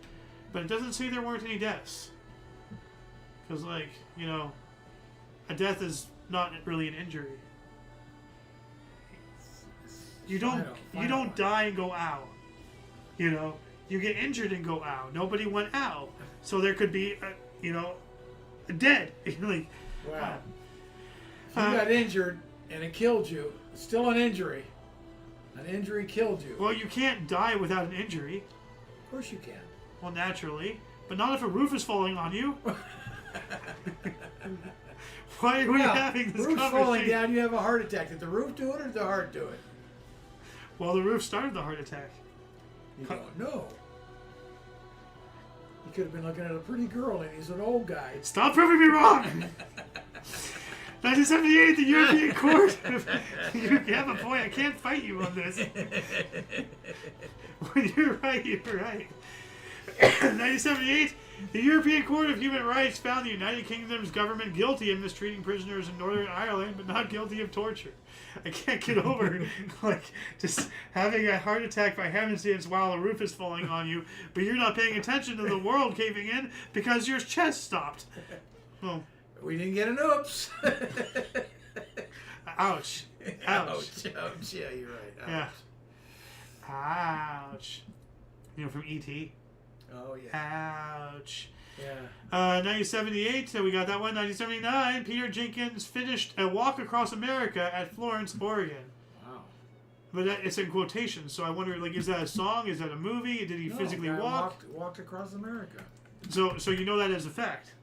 But it doesn't say there weren't any deaths. Because, like, you know, a death is not really an injury. You don't die and go ow. You know, you get injured and go ow. Nobody went ow. So there could be, dead. Like, wow. If you got injured and it killed you, it's still an injury. An injury killed you. Well, you can't die without an injury. Of course you can. Well, naturally. But not if a roof is falling on you. Why are we having this roof's conversation? falling down, you have a heart attack. Did the roof do it or did the heart do it? Well, the roof started the heart attack. You don't know. He could have been looking at a pretty girl and he's an old guy. Stop proving me wrong! 1978, the European Court. You have a point. I can't fight you on this. When you're right, you're right. 1978, the European Court of Human Rights found the United Kingdom's government guilty of mistreating prisoners in Northern Ireland, but not guilty of torture. I can't get over, like, just having a heart attack by happenstance while a roof is falling on you, but you're not paying attention to the world caving in because your chest stopped. Well, we didn't get an oops. Ouch. Ouch. Ouch. Yeah, you're right. Ouch. Yeah. Ouch. You know, from E.T.? Oh, yeah. Ouch. Yeah. 1978, so we got that one. 1979, Peter Jenkins finished A Walk Across America at Florence, Oregon. Wow. But it's in quotations, so I wonder, like, is that a song? Is that a movie? Did he physically walk? Walked across America. So you know that as a fact?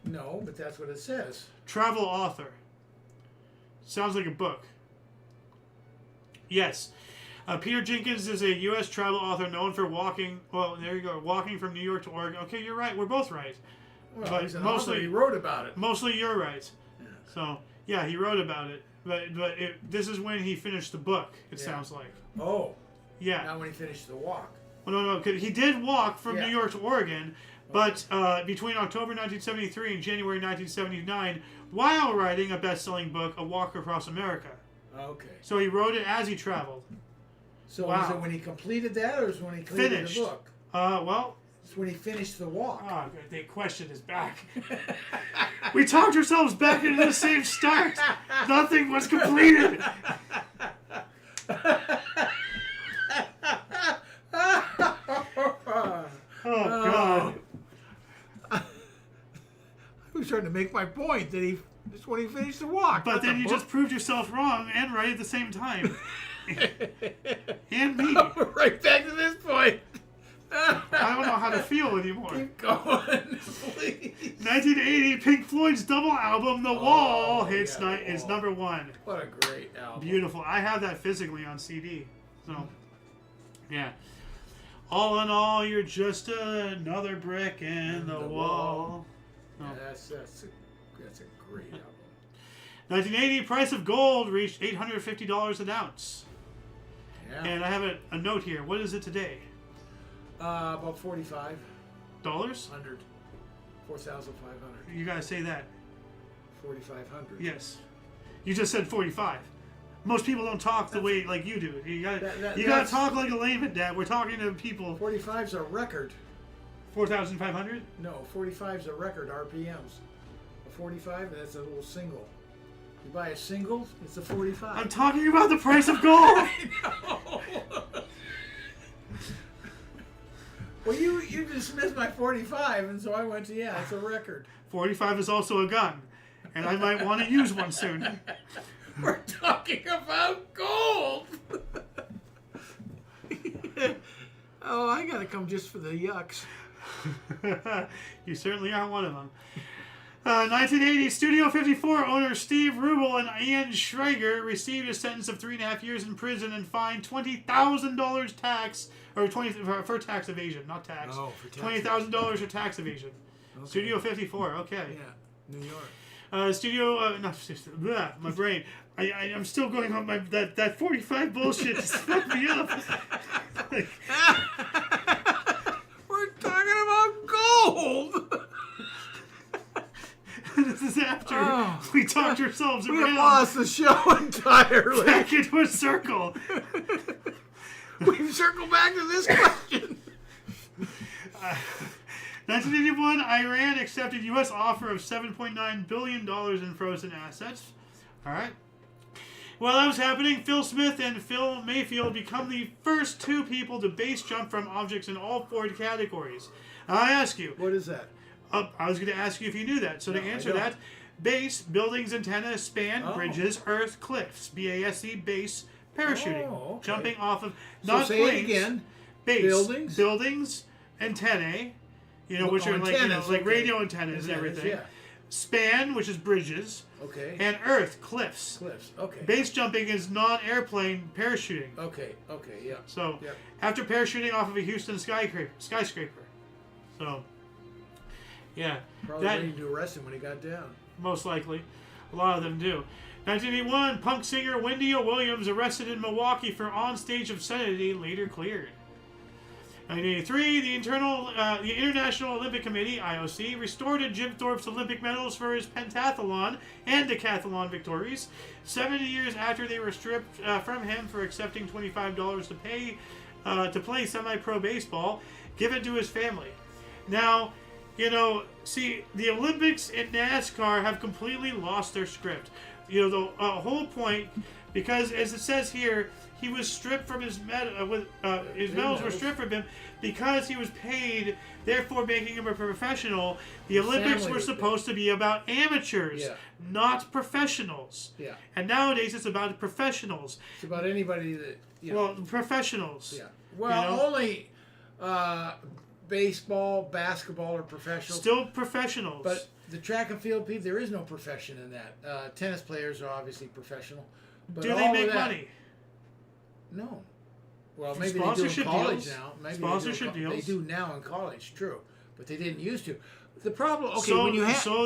No, but that's what it says. Travel author. Sounds like a book. Yes. Peter Jenkins is a U.S. travel author known for walking. Well, there you go. Walking from New York to Oregon. Okay, you're right. We're both right. Well, but he's an mostly author. He wrote about it. Mostly you're right. Yeah. So yeah, he wrote about it. But this is when he finished the book. It sounds like. Oh. Yeah. Not when he finished the walk. Well, no, 'cause he did walk from New York to Oregon, but between October 1973 and January 1979, while writing a best-selling book, A Walk Across America. Okay. So he wrote it as he traveled. So was it when he completed that, or was it when he completed the book? Well. It's when he finished the walk. Oh, the question is back. We talked ourselves back into the same start. Nothing was completed. Oh, God. was trying to make my point that just when he finished the walk. But then you just proved yourself wrong and right at the same time. And me. Right back to this point. I don't know how to feel anymore. Keep going, please. 1980, Pink Floyd's double album, The Wall, hits yeah, is number 1. What a great album. Beautiful. I have that physically on CD. So, yeah. All in all, you're just another brick in the wall. Yeah, that's a great album. 1980, price of gold reached $850 an ounce. Yeah. And I have a note here. What is it today? About $45. Dollars? 4,500. You gotta say that. 4,500. Yes. You just said 45. Most people don't talk the way like you do. You gotta talk like a layman, Dad. We're talking to people. 45's a record. 4,500? No, 45's a record RPMs. A 45, that's a little single. You buy a single, it's a 45. I'm talking about the price of gold. I know. Well, you dismissed my 45, and so I went to, yeah, it's a record. 45 is also a gun, and I might want to use one soon. We're talking about gold. Oh, I gotta come just for the yucks. You certainly are one of them. 1980, Studio 54 owner Steve Rubel and Ian Schreiger received a sentence of 3.5 years in prison and fined $20,000 tax, or for tax evasion, not tax. Oh, for tax. $20,000 for tax evasion. Okay. Studio 54, okay. Yeah, New York. My brain. I'm still going on that 45 bullshit just fucked me up. We're talking about gold. This is after we talked ourselves around. We have lost the show entirely. Back into a circle. We've circled back to this question. 1981, Iran accepted U.S. offer of $7.9 billion in frozen assets. All right. While that was happening, Phil Smith and Phil Mayfield become the first 2 people to base jump from objects in all 4 categories. I ask you. What is that? I was going to ask you if you knew that. So to answer that, base, buildings, antenna, span, bridges, earth, cliffs. BASE, base, parachuting. Oh, okay. Jumping off of, So not say planes. it again. Base, buildings, antennae, which are like radio antennas and everything. Yeah. Span, which is bridges. Okay. And earth, cliffs. Cliffs. Okay. Base jumping is non-airplane parachuting. Okay. Yeah. So after parachuting off of a Houston skyscraper. So, yeah. Probably waiting to arrest him when he got down. Most likely. A lot of them do. 1981, punk singer Wendy O. Williams arrested in Milwaukee for onstage obscenity, later cleared. 1983, the International Olympic Committee, IOC, restored Jim Thorpe's Olympic medals for his pentathlon and decathlon victories, 70 years after they were stripped from him for accepting $25 to play semi-pro baseball, given to his family. Now, see, the Olympics and NASCAR have completely lost their script. The whole point, because as it says here, he was stripped from his his medals were stripped from him because he was paid, therefore making him a professional. The Olympics were supposed to be about amateurs, not professionals. Yeah. And nowadays it's about professionals. It's about anybody that. Well, professionals. Yeah. Well, only baseball, basketball are professionals. Still professionals. But the track and field people, there is no profession in that. Tennis players are obviously professional. But do they make money? No. Well, maybe sponsorship they do in college deals? now. Maybe Sponsorship deals. They do now in college, true. But they didn't used to. The problem, so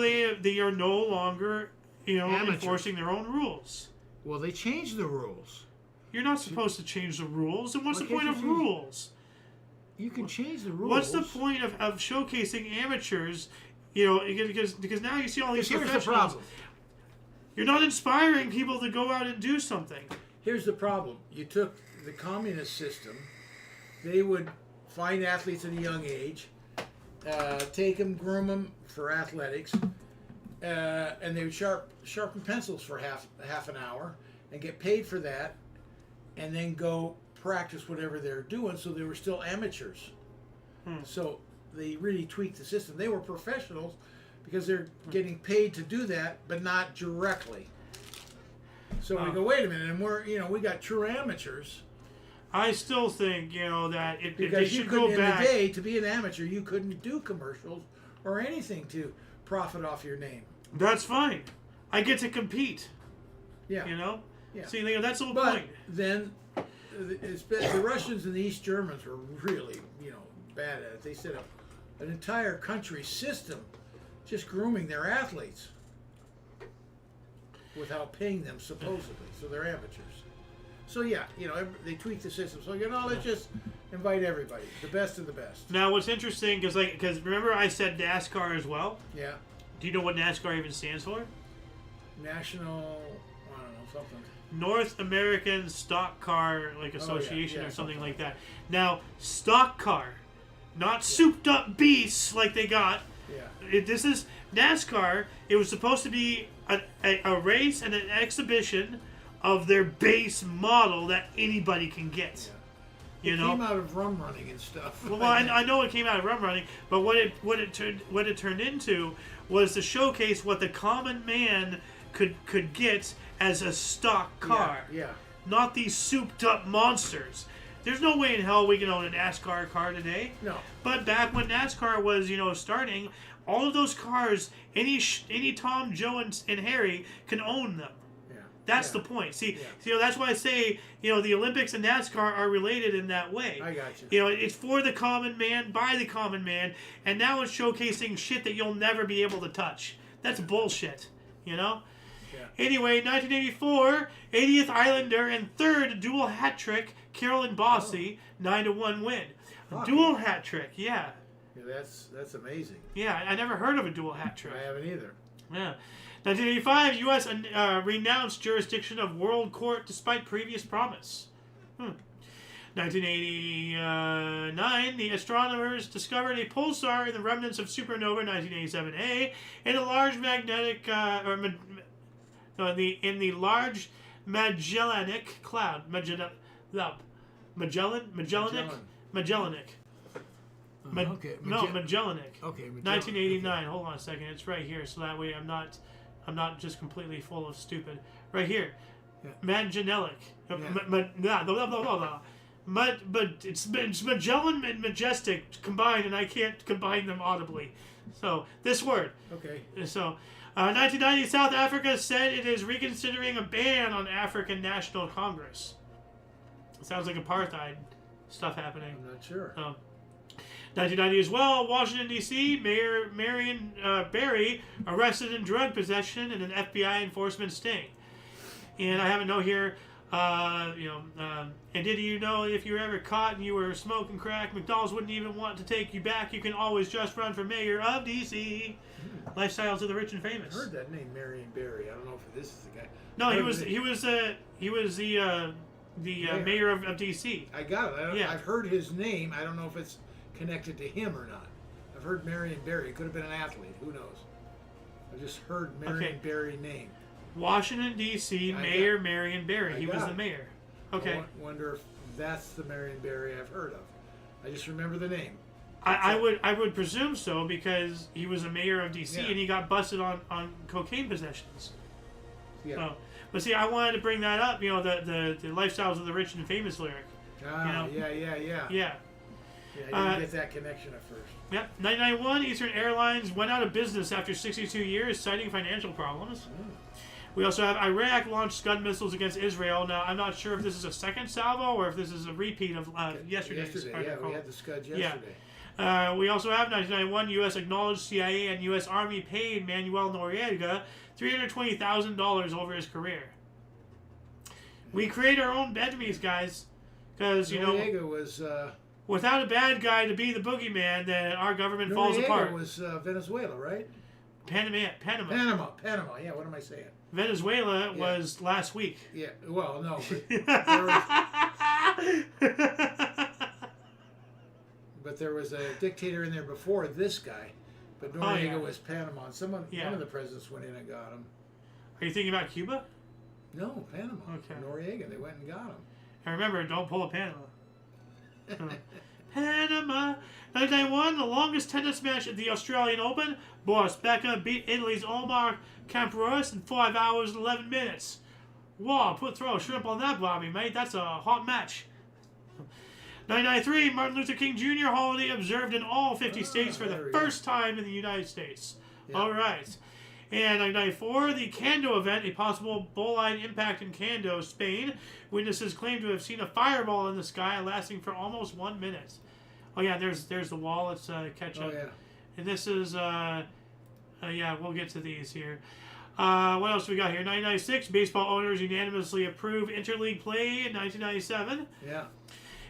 they are no longer, enforcing their own rules. Well, they changed the rules. You're not supposed to change the rules. And what's the point of rules? You can change the rules. What's the point of showcasing amateurs? Because now you see all these professionals. Here's the problem. You're not inspiring people to go out and do something. Here's the problem. You took the communist system. They would find athletes at a young age, take them, groom them for athletics, and they would sharpen pencils for half an hour and get paid for that, and then go practice whatever they're doing. So they were still amateurs. So they really tweaked the system. They were professionals because they're getting paid to do that, but not directly. So we go, wait a minute, and we got true amateurs. I still think, that they Because you should couldn't, go back. in the day, to be an amateur, you couldn't do commercials or anything to profit off your name. That's fine. I get to compete. Yeah. Yeah. See, that's the whole But point. then the Russians and the East Germans were really, bad at it. They set up an entire country system just grooming their athletes without paying them, supposedly. So they're amateurs. So yeah, they tweak the system. So let's just invite everybody, the best of the best. Now, what's interesting, because remember I said NASCAR as well? Yeah. Do you know what NASCAR even stands for? National, I don't know, something. North American Stock Car Association yeah, or something like that. Now, stock car, not souped up beasts like they got. Yeah. This is NASCAR. It was supposed to be a race and an exhibition of their base model that anybody can get. Yeah. It came out of rum running and stuff. Well, I know it came out of rum running, but what it turned into was to showcase what the common man could get as a stock car. Yeah. Not these souped up monsters. There's no way in hell we can own a NASCAR car today. No. But back when NASCAR was, starting, all of those cars, any Tom, Joe, and Harry can own them. Yeah. That's the point. See, that's why I say, the Olympics and NASCAR are related in that way. I got you. It's for the common man, by the common man, and now it's showcasing shit that you'll never be able to touch. That's bullshit, Yeah. Anyway, 1984, 80th Islander and third dual hat trick, Carolyn Bossy, 9-1 win. A dual hat trick, yeah. Yeah, that's amazing. Yeah, I never heard of a dual hat trick. I haven't either. Yeah. 1985, U.S. renounced jurisdiction of World Court despite previous promise. 1989, the astronomers discovered a pulsar in the remnants of supernova 1987A in a large magnetic, in the Large Magellanic Cloud. Magellanic. Okay. Magellanic. Okay. 1989. Okay. Hold on a second. It's right here, so that way I'm not just completely full of stupid. Right here. Yeah. Magellanic. But it's Magellan and Majestic combined, and I can't combine them audibly. So this word. Okay. So, 1990, South Africa said it is reconsidering a ban on African National Congress. It sounds like apartheid stuff happening. I'm not sure. 1990 as well, Washington, D.C., Mayor Marion Barry arrested in drug possession in an FBI enforcement sting. And I have a note here, and did you know if you were ever caught and you were smoking crack, McDonald's wouldn't even want to take you back. You can always just run for mayor of D.C. Lifestyles of the rich and famous. I heard that name, Marion Barry. I don't know if this is the guy. No, he was the mayor of D.C. I got it. I've heard his name. I don't know if it's connected to him or not. I've heard Marion Barry. It could have been an athlete. Who knows? I just heard Marion Barry name. Washington, D.C., Mayor Marion Barry. He was the mayor. Okay. I wonder if that's the Marion Barry I've heard of. I just remember the name. I would presume so, because he was a mayor of D.C. and he got busted on cocaine possessions. Yeah. So, but see, I wanted to bring that up. The lifestyles of the rich and famous lyric. Yeah. Yeah. Yeah, I didn't get that connection at first. Yep. 1991, Eastern Airlines went out of business after 62 years, citing financial problems. We also have Iraq launched Scud missiles against Israel. Now, I'm not sure if this is a second salvo or if this is a repeat of yesterday's. Yesterday, we had the Scud yesterday. Yeah. We also have 1991, U.S. acknowledged CIA and U.S. Army paid Manuel Noriega $320,000 over his career. We create our own enemies, guys, because Noriega was. Without a bad guy to be the boogeyman, then our government falls apart. Was Venezuela, right? Panama. Yeah, what am I saying? Venezuela was last week. Yeah, well, no. But there was a dictator in there before this guy. But Noriega was Panama. One of the presidents went in and got him. Are you thinking about Cuba? No, Panama. Okay. Noriega, they went and got him. And remember, don't pull a Panama. Panama. 1991, the longest tennis match at the Australian Open. Boris Becker beat Italy's Omar Camporis in 5 hours and 11 minutes. Whoa, throw a shrimp on that, Bobby, mate. That's a hot match. 1993, Martin Luther King Jr. holiday observed in all 50 states for the first time in the United States. Yeah. All right. And 1994, the Cando event, a possible bolide impact in Cando, Spain. Witnesses claim to have seen a fireball in the sky lasting for almost 1 minute. Oh yeah, there's the wall. Let's catch up. Oh yeah. And this is yeah, we'll get to these here. What else do we got here? 1996, baseball owners unanimously approve interleague play in 1997. Yeah.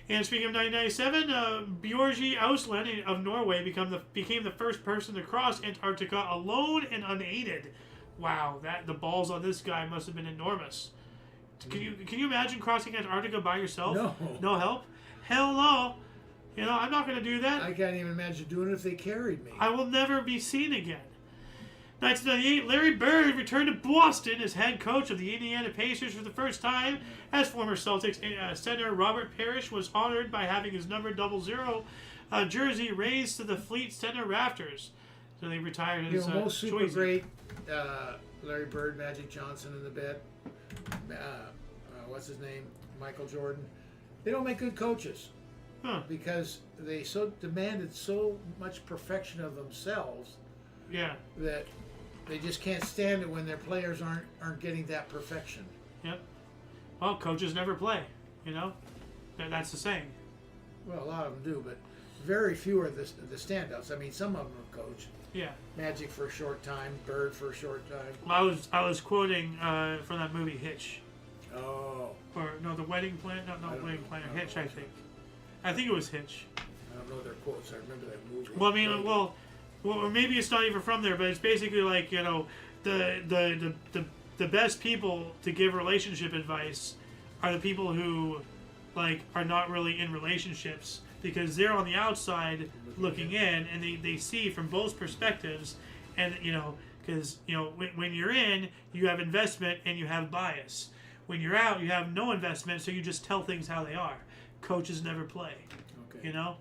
And speaking of 1997, Bjorgi Ausland of Norway became the first person to cross Antarctica alone and unaided. Wow, the balls on this guy must have been enormous. Can you imagine crossing Antarctica by yourself? No. No help? Hell no. You know, I'm not going to do that. I can't even imagine doing it if they carried me. I will never be seen again. 1998, Larry Bird returned to Boston as head coach of the Indiana Pacers for the first time, as former Celtics center Robert Parrish was honored by having his number 00 jersey raised to the Fleet Center rafters. So they retired his most super great Larry Bird, Magic Johnson in the bed. What's his name? Michael Jordan. They don't make good coaches. Huh. Because they demanded so much perfection of themselves. Yeah. That they just can't stand it when their players aren't getting that perfection. Yep. Well, coaches never play, you know? That's the saying. Well, a lot of them do, but very few are the standouts. I mean, some of them have coached. Yeah. Magic for a short time, Bird for a short time. I was quoting from that movie Hitch. Oh. Or no, the Wedding Plan. No, Wedding Planner. Hitch, I think. I think it was Hitch. I don't know their quotes. I remember that movie. Well, I mean, well, or maybe it's not even from there, but it's basically like, you know, the best people to give relationship advice are the people who, like, are not really in relationships, because they're on the outside looking in, and they see from both perspectives, and, you know, because, you know, when you're in, you have investment and you have bias. When you're out, you have no investment, so you just tell things how they are. Coaches never play, you know?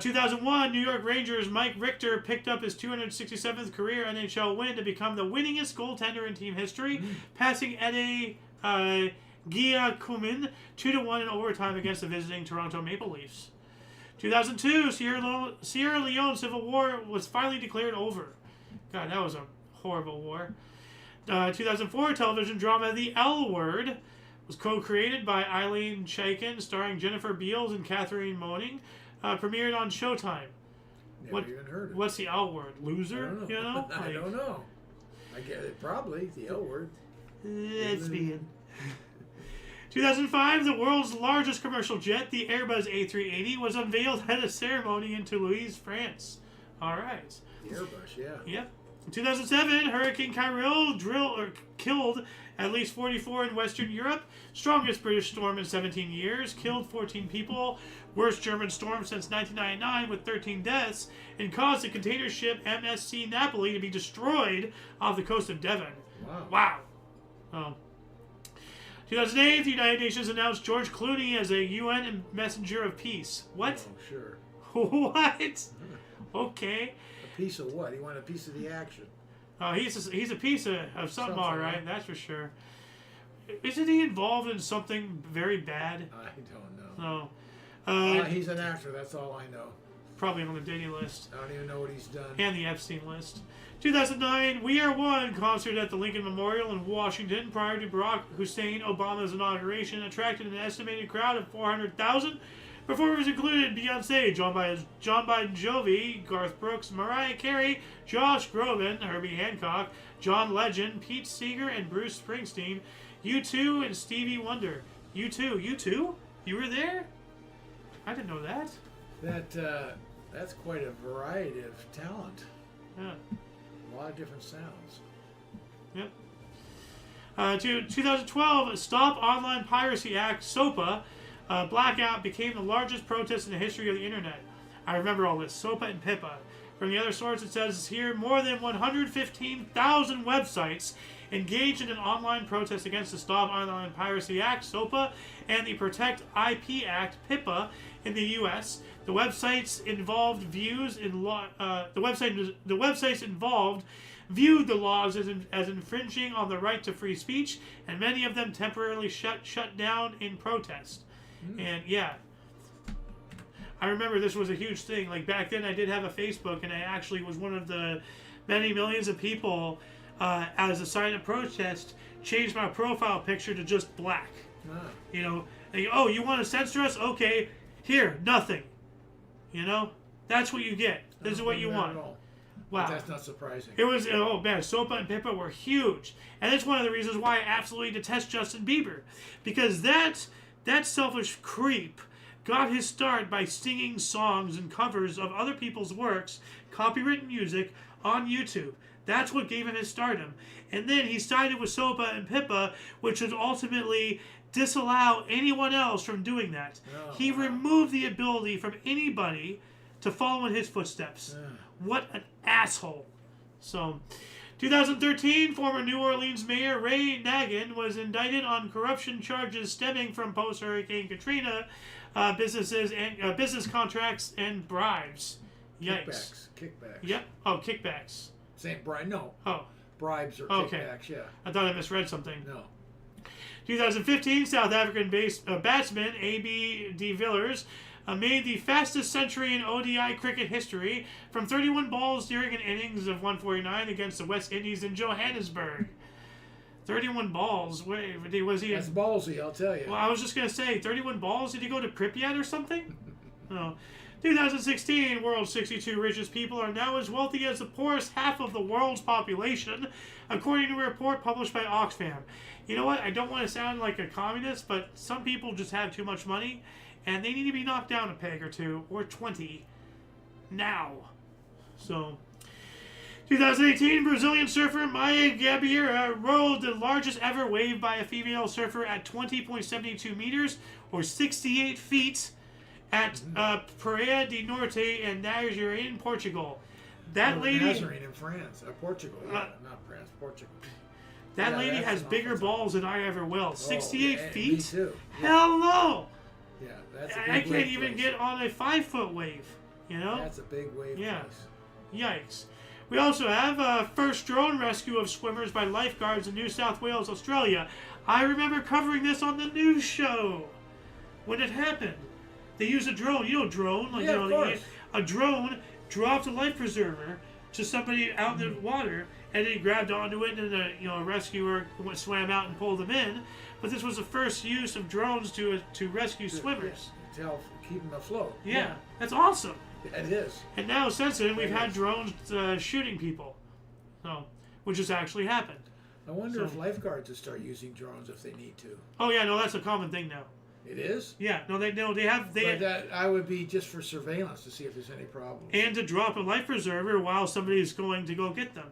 2001, New York Rangers' Mike Richter picked up his 267th career NHL win to become the winningest goaltender in team history, passing Eddie Giacomin 2-1 in overtime against the visiting Toronto Maple Leafs. 2002, Sierra Leone Civil War was finally declared over. God, that was a horrible war. 2004, television drama The L Word was co-created by Eileen Chaikin, starring Jennifer Beals and Catherine Moning. Premiered on Showtime. Never even heard of it. What's the L Word? Loser? I don't know. You know? I don't know. I get it. Probably the L Word. Lesbian. 2005, the world's largest commercial jet, the Airbus A380, was unveiled at a ceremony in Toulouse, France. All right. The Airbus, yeah. Yep. In 2007, Hurricane Kyril killed at least 44 in Western Europe. Strongest British storm in 17 years. Killed 14 people. Worst German storm since 1999 with 13 deaths. And caused the container ship MSC Napoli to be destroyed off the coast of Devon. Wow. Oh. 2008, the United Nations announced George Clooney as a UN messenger of peace. What? Oh, sure. What? Okay. A piece of what? He wanted a piece of the action. Oh, he's a piece of something, all right. That's for sure. Isn't he involved in something very bad? I don't know. No. He's an actor. That's all I know. Probably on the Diddy list. I don't even know what he's done. And the Epstein list. 2009, We Are One concert at the Lincoln Memorial in Washington prior to Barack Hussein Obama's inauguration attracted an estimated crowd of 400,000. Performers included Beyonce, John Bon Jovi, Garth Brooks, Mariah Carey, Josh Groban, Herbie Hancock, John Legend, Pete Seeger, and Bruce Springsteen, U2, and Stevie Wonder. U2? You were there? I didn't know that. That's quite a variety of talent. Yeah. A lot of different sounds. Yep. 2012, Stop Online Piracy Act, SOPA, blackout became the largest protest in the history of the internet. I remember all this, SOPA and PIPA. From the other source, it says here more than 115,000 websites engaged in an online protest against the Stop Online Piracy Act, SOPA, and the Protect IP Act, PIPA, in the U.S. The websites involved viewed the laws as infringing on the right to free speech, and many of them temporarily shut down in protest. And yeah, I remember this was a huge thing. Like back then, I did have a Facebook, and I actually was one of the many millions of people, as a sign of protest, changed my profile picture to just black. You know, and oh, you want to censor us? Okay, here, nothing. You know, that's what you get. This is what you want. Wow, but that's not surprising. It was, oh man, SOPA and PIPA were huge, and that's one of the reasons why I absolutely detest Justin Bieber, because that selfish creep got his start by singing songs and covers of other people's works, copyrighted music, on YouTube. That's what gave him his stardom. And then he sided with SOPA and PIPA, which would ultimately disallow anyone else from doing that. He removed the ability from anybody to follow in his footsteps. What an asshole. So, 2013, former New Orleans Mayor Ray Nagin was indicted on corruption charges stemming from post-Hurricane Katrina business contracts and bribes. Yikes. Kickbacks. Yep. Oh, kickbacks. Same bribe. No. Oh. Bribes or okay. Kickbacks, yeah. I thought I misread something. No. 2015, South African batsman A.B. de Villiers made the fastest century in ODI cricket history from 31 balls during an innings of 149 against the West Indies in Johannesburg. 31 balls? Wait, was he... That's ballsy, I'll tell you. Well, I was just going to say, 31 balls? Did he go to Pripyat or something? No. 2016, world's 62 richest people are now as wealthy as the poorest half of the world's population, according to a report published by Oxfam. You know what? I don't want to sound like a communist, but some people just have too much money, and they need to be knocked down a peg or two, or 20, now. So, 2018, Brazilian surfer Maya Gabeira rode the largest ever wave by a female surfer at 20.72 meters, or 68 feet, at Praia de Norte in Nazarene, Portugal. That lady... Nazarene in France. Portugal. Yeah, not France, Portugal. That lady has bigger balls than I ever will. 68 feet? Me too. Hell no! Yeah, that's a big I can't wave even place. get on a 5-foot wave. You know? That's a big wave Yeah. place. Yikes. We also have first drone rescue of swimmers by lifeguards in New South Wales, Australia. I remember covering this on the news show when it happened. They used a drone. You know drone? Like, Yeah, you know, of course. a drone dropped a life preserver to somebody out in the water, and they grabbed onto it, and a rescuer swam out and pulled them in. But this was the first use of drones to rescue swimmers. To help keep them afloat. Yeah, that's awesome. It is. And now since then, we've had drones shooting people, so which has actually happened. I wonder if lifeguards will start using drones if they need to. Oh yeah, no, that's a common thing now. It is? Yeah, no, they have. But that I would be just for surveillance to see if there's any problems. And to drop a life preserver while somebody's going to go get them.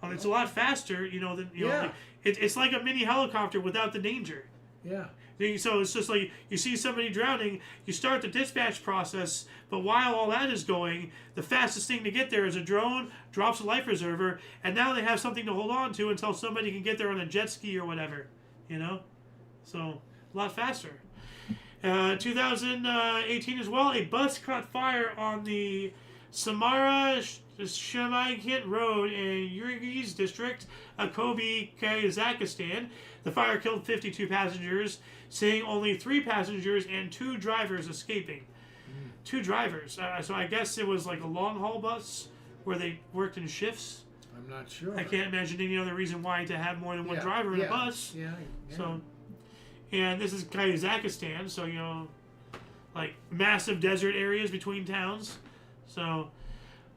It's a lot faster, you know. Than know, it's like a mini helicopter without the danger. Yeah. So it's just like you see somebody drowning, you start the dispatch process, but while all that is going, the fastest thing to get there is a drone, drops a life preserver, and now they have something to hold on to until somebody can get there on a jet ski or whatever, you know? So, a lot faster. 2018 as well, a bus caught fire on the Samara Shamaikit Road in Urigiz district of Kobe, Kazakhstan. The fire killed 52 passengers, seeing only 3 passengers and 2 drivers escaping. 2 drivers. So I guess it was like a long-haul bus where they worked in shifts. I'm not sure. I can't imagine any other reason why to have more than one driver in a bus. Yeah. So, and this is Kazakhstan, so, you know, like massive desert areas between towns. So,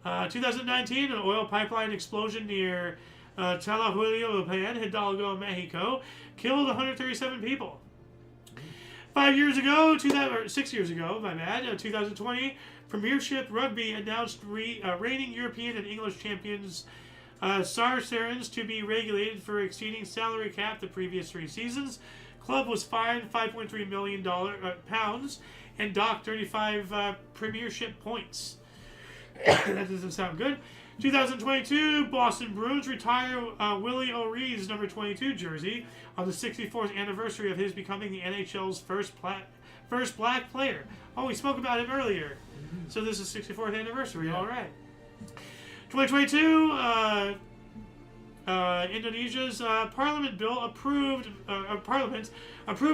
2019, an oil pipeline explosion near Talahuelipan, Hidalgo, Mexico, killed 137 people. 6 years ago, 2020, Premiership Rugby announced reigning European and English champions Saracens to be regulated for exceeding salary cap the previous 3 seasons. Club was fined £5.3 million pounds and docked 35 Premiership points. That doesn't sound good. 2022, Boston Bruins retire Willie O'Ree's number 22 jersey on the 64th anniversary of his becoming the NHL's first black player. Oh, we spoke about him earlier. So this is 64th anniversary. Yeah. All right. 2022, Indonesia's parliament approved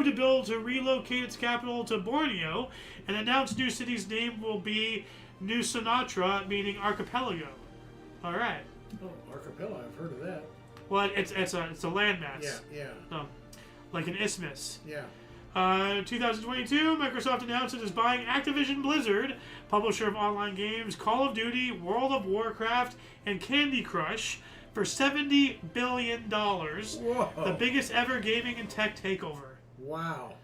a bill to relocate its capital to Borneo, and announced new city's name will be New Sumatra, meaning archipelago. All right. Oh, archipelago! I've heard of that. Well, it's a landmass. Yeah. Like an isthmus. Yeah. 2022, Microsoft announced it is buying Activision Blizzard, publisher of online games Call of Duty, World of Warcraft, and Candy Crush, for $70 billion. Whoa. The biggest ever gaming and tech takeover. Wow.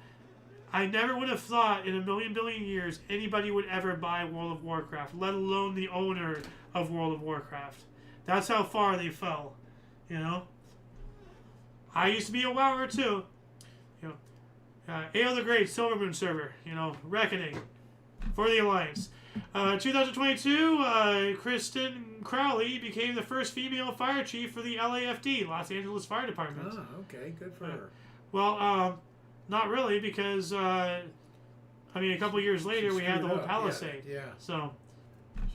I never would have thought in a billion years anybody would ever buy World of Warcraft, let alone the owner of World of Warcraft. That's how far they fell, you know. I used to be a WoWer too, you know. AO the Great, Silver Moon server, you know, Reckoning for the Alliance. 2022, Kristen Crowley became the first female fire chief for the LAFD, Los Angeles Fire Department. Oh, okay, good for her. Well, not really, because I mean, a couple years later we had the whole Palisade. Yeah. So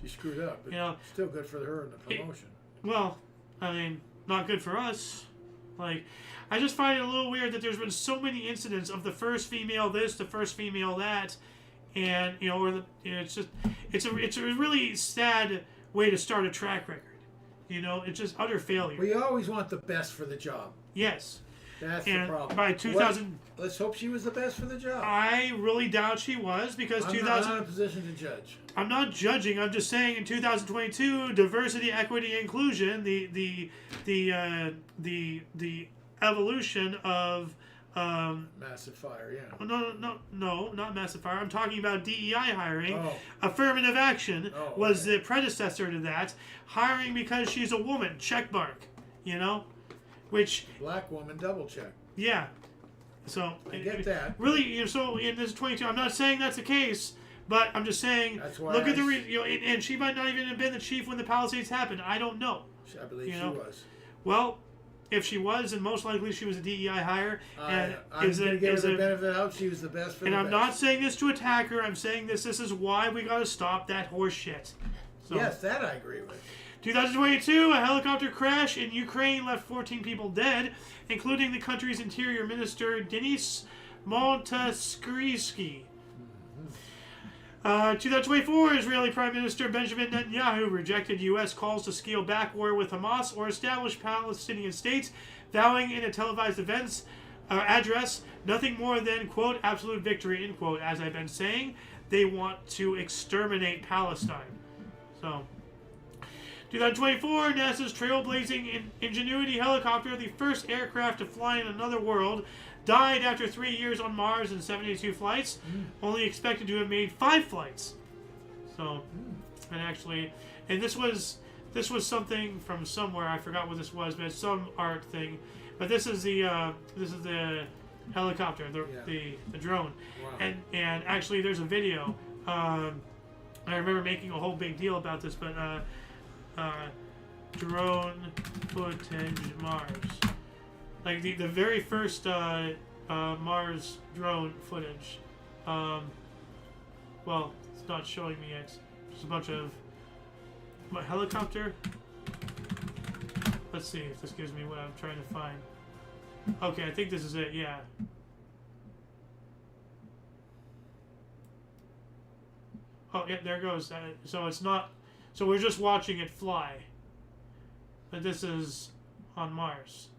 she screwed up, but you know, still good for her in the promotion. Well, I mean, not good for us. Like, I just find it a little weird that there's been so many incidents of the first female this, the first female that, and you know, it's a really sad way to start a track record. You know, it's just utter failure. We always want the best for the job. Yes. That's and the problem. By 2000, let's hope she was the best for the job. I really doubt she was, because I'm not in a position to judge. I'm not judging. I'm just saying in 2022, diversity, equity, inclusion, the evolution of massive fire. Yeah. No, not massive fire. I'm talking about DEI hiring. Oh. Affirmative action was okay. the predecessor to that. Hiring because she's a woman. Check mark. You know. Which black woman double check. Yeah, so I get that. Really, you know, so in this 22, I'm not saying that's the case, but I'm just saying. That's why look at the you know, and she might not even have been the chief when the Palisades happened. I don't know. I believe she was. Well, if she was, then most likely she was a DEI hire. And I'm going to give her the benefit out. She was the best for the best. And I'm not saying this to attack her. I'm saying this is why we got to stop that horse shit. So, yes, that I agree with. 2022, a helicopter crash in Ukraine left 14 people dead, including the country's interior minister, Denis Montesquieu. 2024, Israeli Prime Minister Benjamin Netanyahu rejected U.S. calls to scale back war with Hamas or establish Palestinian states, vowing in a televised address nothing more than, quote, absolute victory, end quote. As I've been saying, they want to exterminate Palestine. So, 2024, NASA's trailblazing Ingenuity helicopter, the first aircraft to fly in another world, died after 3 years on Mars and 72 flights, only expected to have made 5 flights. So, and this was something from somewhere. I forgot what this was, but it's some art thing. But this is the helicopter, the drone, wow. and actually there's a video. I remember making a whole big deal about this, but. Drone footage Mars. Like the very first Mars drone footage. Well, it's not showing me yet. Just a bunch of helicopter. Let's see if this gives me what I'm trying to find. Okay, I think this is it. Yeah. Oh yeah, there it goes. So it's not. So we're just watching it fly. But this is on Mars.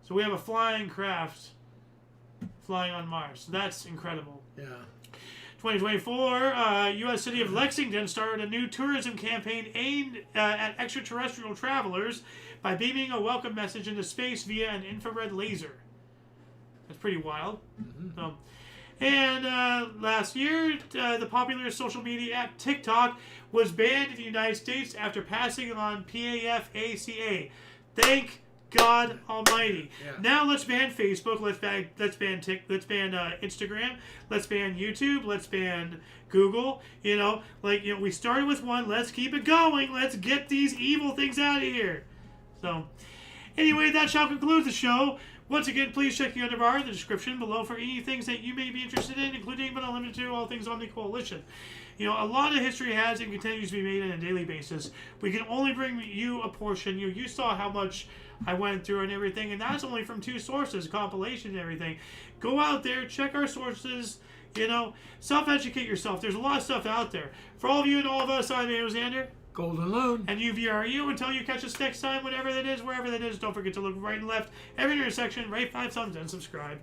So we have a flying craft flying on Mars. So that's incredible. Yeah. 2024, U.S. city of Lexington started a new tourism campaign aimed at extraterrestrial travelers by beaming a welcome message into space via an infrared laser. That's pretty wild. Mm-hmm. And last year, the popular social media app TikTok was banned in the United States after passing on PAFACA. Thank God Almighty. Yeah. Now let's ban Facebook. Let's ban Instagram. Let's ban YouTube. Let's ban Google. We started with one. Let's keep it going. Let's get these evil things out of here. So, anyway, that shall conclude the show. Once again, please check the underbar in the description below for any things that you may be interested in, including but not limited to all things on the Coalition. A lot of history has and continues to be made on a daily basis. We can only bring you a portion. You saw how much I went through and everything, and that's only from 2 sources, compilation and everything. Go out there, check our sources, self-educate yourself. There's a lot of stuff out there. For all of you and all of us, I'm Xander. Golden Loon. And UVRU. Until you catch us next time, whatever that is, wherever that is, don't forget to look right and left, every intersection, rate 5 thumbs, and subscribe.